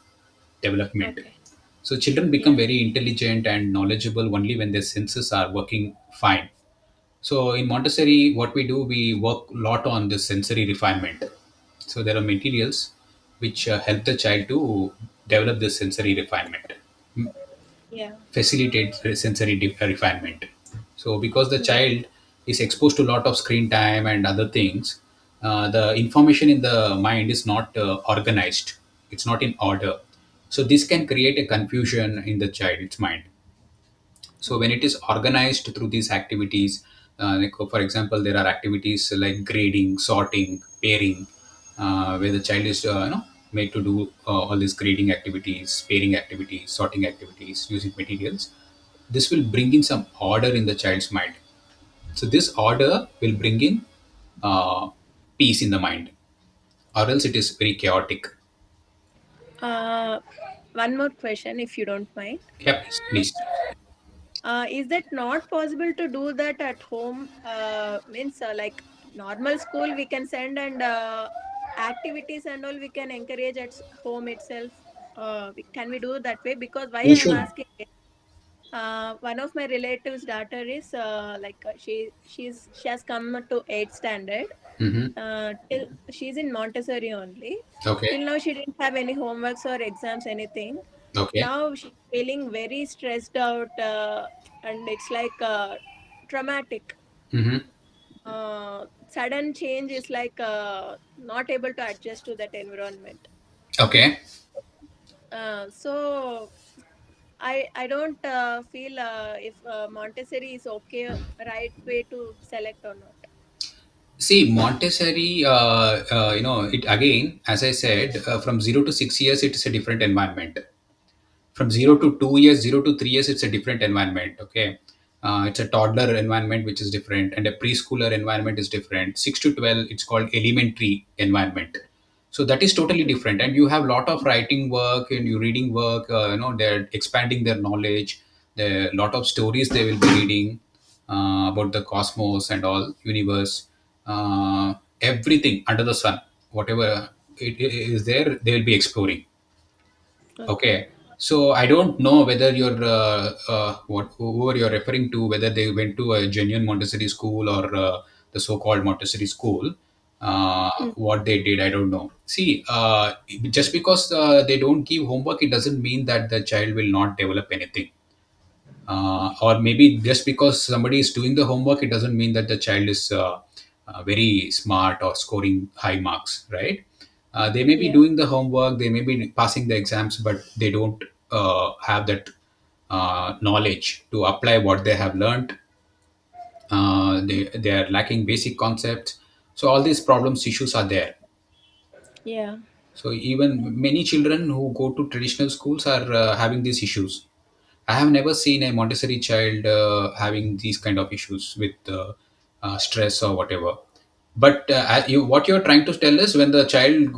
development. Okay. So children become Yeah. very intelligent and knowledgeable only when their senses are working fine. So in Montessori, what we do, we work a lot on the sensory refinement. So there are materials which help the child to develop this sensory refinement, Yeah. facilitate sensory refinement. So because the Mm. child is exposed to a lot of screen time and other things, the information in the mind is not organized. It's not in order. So this can create a confusion in the child's mind. So when Okay. it is organized through these activities, like for example, there are activities like grading, sorting, pairing, where the child is made to do all these grading activities, pairing activities, sorting activities using materials. This will bring in some order in the child's mind. So this order will bring in uh, peace in the mind, or else it is very chaotic. Uh, One more question, if you don't mind. Yeah, please, please. Is that not possible to do that at home? Means like normal school we can send, and activities and all we can encourage at home itself. Can we do that way? Because why You I am should. asking is, one of my relatives' daughter is she has come to eighth standard. Hmm. Till she's in Montessori only. Okay. Till now she didn't have any homeworks or exams anything. Okay. Now she's feeling very stressed out, and it's like traumatic. Hmm. Sudden change is like not able to adjust to that environment. Okay. So I don't feel if Montessori is okay, right way to select or not. See, Montessori, it again, as I said, from 0 to 6 years, it is a different environment. From 0 to 2 years, 0 to 3 years, it's a different environment. Okay. It's a toddler environment, which is different, and a preschooler environment is different. 6 to 12, it's called elementary environment. So that is totally Mm. different. And you have a lot of writing work and you reading work, they're expanding their knowledge. There are a lot of stories they will be reading about the cosmos and all universe, everything under the sun, whatever it is there, they will be exploring. Okay. Okay. So I don't know whether you're whoever you're referring to, whether they went to a genuine Montessori school or the so-called Montessori school. Mm. What they did, I don't know. See, just because they don't give homework, it doesn't mean that the child will not develop anything. Or maybe just because somebody is doing the homework, it doesn't mean that the child is very smart or scoring high marks, right? They may be Yeah. doing the homework, they may be passing the exams, but they don't have that knowledge to apply what they have learned. They are lacking basic concepts. So all these problems issues are there. Yeah. So even many children who go to traditional schools are having these issues. I have never seen a Montessori child having these kind of issues with stress or whatever. But what you're trying to tell is when the child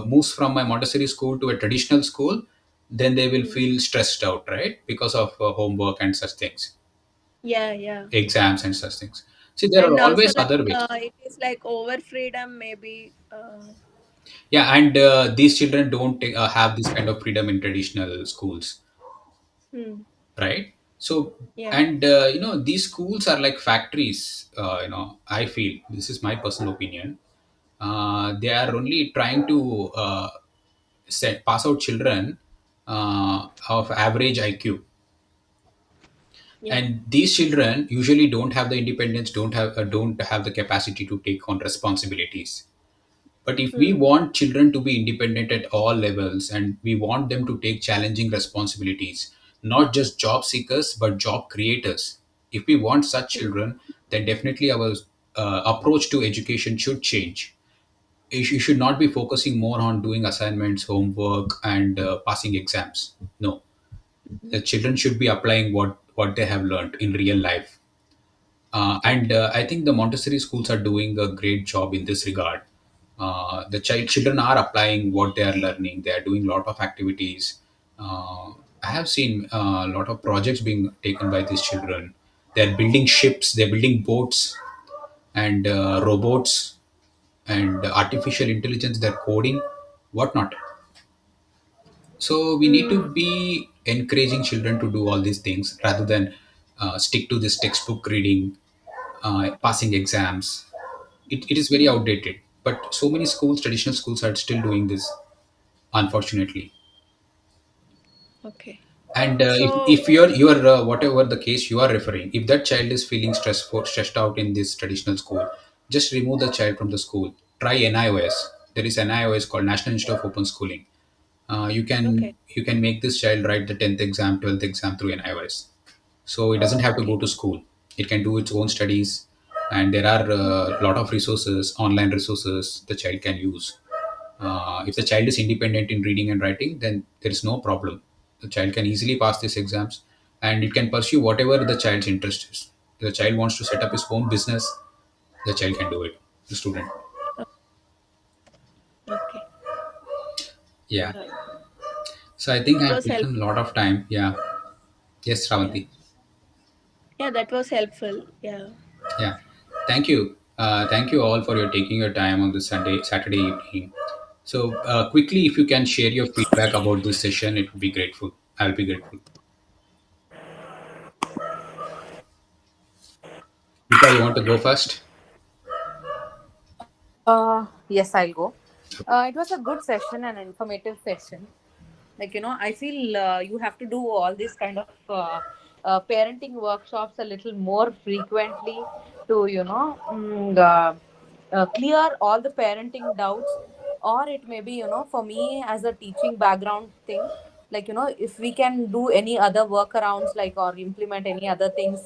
moves from a Montessori school to a traditional school, then they will Mm. feel stressed out, right? Because of homework and such things, Yeah. Yeah. exams and such things. See, there are And also always like other ways. it is like over freedom maybe. Yeah, and these children don't have this kind of freedom in traditional schools, Hmm. right? So Yeah. and these schools are like factories. I feel this is my personal opinion. They are only trying to pass out children of average IQ, Yeah. and these children usually don't have the independence, don't have the capacity to take on responsibilities. But if we Hmm. want children to be independent at all levels and we want them to take challenging responsibilities, not just job seekers, but job creators, if we want such Hmm. children, then definitely our approach to education should change. You should not be focusing more on doing assignments, homework, and passing exams. No, the children should be applying what they have learned in real life. Okay. And I think the Montessori schools are doing a great job in this regard. Children are applying what they are learning. They are doing a lot of activities. I have seen a lot of projects being taken by these children. They are building ships. They are building boats and robots and artificial intelligence. They're coding, whatnot. So we need to Mm, be encouraging children to do all these things rather than stick to this textbook reading, passing exams. It is very mm, outdated. But so many schools, traditional schools, are still doing this, unfortunately. okay. And So, if you're whatever the case you are referring, if that child is feeling stressed out in this traditional school, just remove the child from the school. Try NIOS. There is NIOS called National Institute of Open Schooling. okay, You can make this child write the 10th exam, 12th exam through NIOS. So it doesn't have to go okay. to school. It can do its own studies, and there are a lot of resources, online resources the child can use. If the child is independent in reading and writing, then there is no problem. The child can easily pass these exams, and it can pursue whatever the child's interest is. If the child wants to set up his own business, the child can do it. The student. Okay. Yeah. Uh, So I think that I've was taken a helpful. lot of time. Yeah. Yes, Yeah. Ravanti. Yeah, that was helpful. Yeah. Yeah. Thank you. Thank you all for your taking your time on this Saturday evening. So quickly, if you can share your feedback about this session, it would be grateful. I'll be grateful. Geeta, you want to go first? Yes, I'll go. It was a good session and informative session. Like, I feel you have to do all these kind of parenting workshops a little more frequently to clear all the parenting doubts. Or it may be, for me as a teaching background thing, like, if we can do any other workarounds, like, or implement any other things,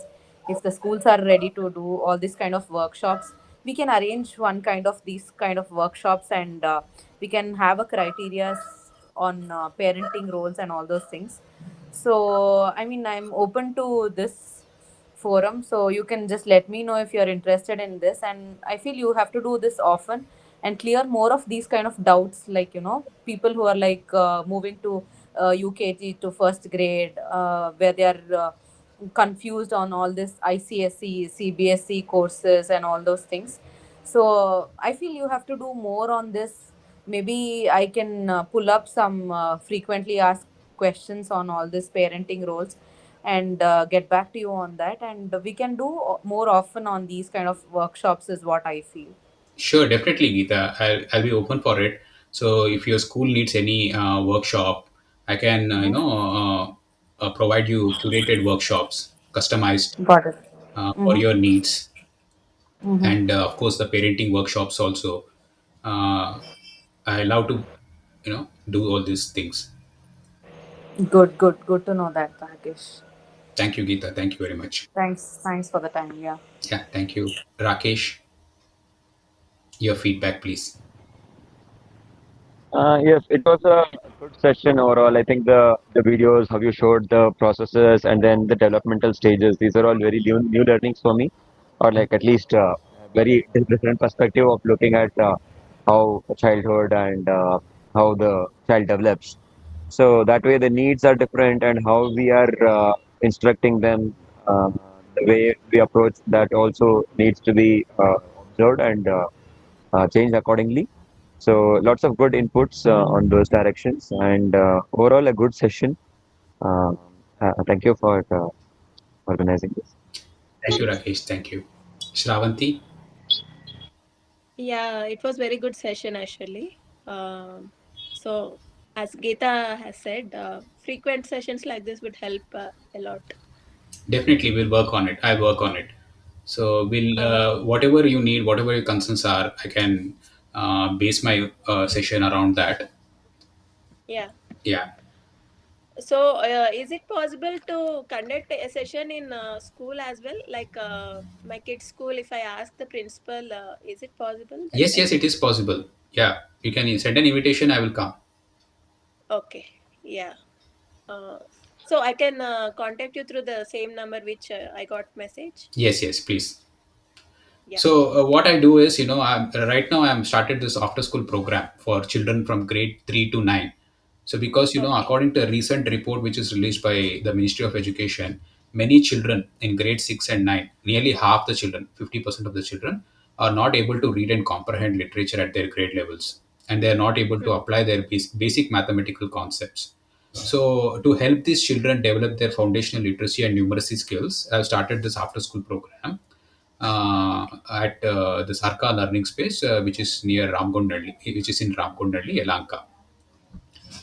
if the schools are ready to do all these kind of workshops, we can arrange one kind of these kind of workshops, and we can have a criteria on parenting roles and all those things. So, I mean, I'm open to this forum, so you can just let me know if you're interested in this. And I feel you have to do this often and clear more of these kind of doubts, like, people who are like moving to UKG to first grade, where they are confused on all this ICSE, CBSE courses and all those things. So I feel you have to do more on this. Maybe I can pull up some frequently asked questions on all this parenting roles, and get back to you on that. And we can do more often on these kind of workshops, is what I feel. Sure, definitely, Geeta. I'll be open for it. So if your school needs any workshop, I can provide you curated workshops, customized Got it. for Mm-hmm. your needs, Mm-hmm. and of course the parenting workshops also. Uh, I love to do all these things. Good to know that, Rakesh. Thank you, Geeta. Thank you very much. Thanks for the time. Yeah. Yeah, thank you, Rakesh. Your feedback, please. Yes, it was a good session overall. I think the videos, how you showed the processes, and then the developmental stages, these are all very new learnings for me, or like at least very different perspective of looking at how childhood and how the child develops. So that way the needs are different, and how we are instructing them, the way we approach that also needs to be observed and changed accordingly. So lots of good inputs on those directions, and overall a good session. Uh, Thank you for organizing this. Thank you, Rakesh. Thank you, Shravanti. Yeah, it was very good session actually. So, as Geeta has said, frequent sessions like this would help a lot. Definitely, we'll work on it. I'll work on it. So we'll whatever you need, whatever your concerns are, I can base my session around that. Yeah. Yeah. So, is it possible to conduct a session in school as well? Like my kid's school, if I ask the principal, is it possible that Yes, time? yes, it is possible. Yeah, you can send an invitation. I will come. Okay. Yeah. Uh, so So I can contact you through the same number which I got message. Yes, yes, please. Yeah. So what Okay. I do is, I'm right now I'm started this after school program for children from grade 3 to 9. So because Okay. according to a recent report which is released by the Ministry of Education, many children in grade 6 and 9, nearly half the children, 50% of the children, are not able to read and comprehend literature at their grade levels, and they are not able to Hmm. apply their basic mathematical concepts. So to help these children develop their foundational literacy and numeracy skills, I've started this after school program at the Sarka Learning Space, which is near Ramgondalli, which is in Ramgondalli, Elanka.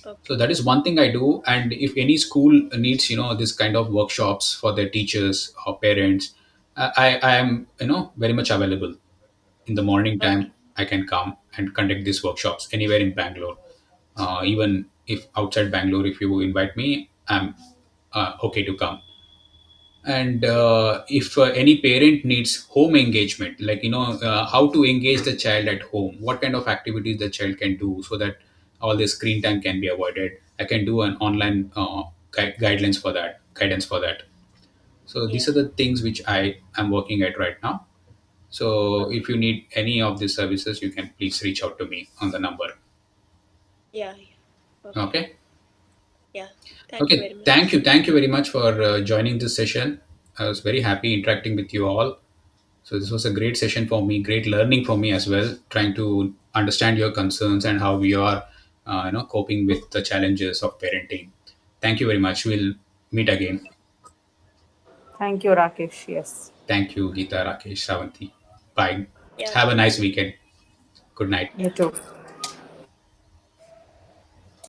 So Okay. that is one thing I do. And if any school needs, this kind of workshops for their teachers or parents, I am, very much available. In the morning time, Okay. I can come and conduct these workshops anywhere in Bangalore. Even if outside Bangalore, if you invite me, I'm okay to come. And Yeah. if any parent needs home engagement, like how to engage the child at home, what kind of activities the child can do so that all the screen time can be avoided, I can do an online guidance for that. So these Yeah. are the things which I am working at right now. So if you Okay. need any of these services, you can please reach out to me on the number. Yeah. Yeah. Okay. Okay. Yeah. Thank you Okay, very much. thank you very much for joining this session. I was very happy interacting with you all. So this was a great session for me, great learning for me as well, trying to understand your concerns and how we are, coping with the challenges of parenting. Thank you very much. We'll meet again. Thank you, Rakesh. Yes. Thank you, Geeta, Rakesh, Savanti. Bye. Yeah. Have a Thank nice you. weekend. Good night. You Yeah. too.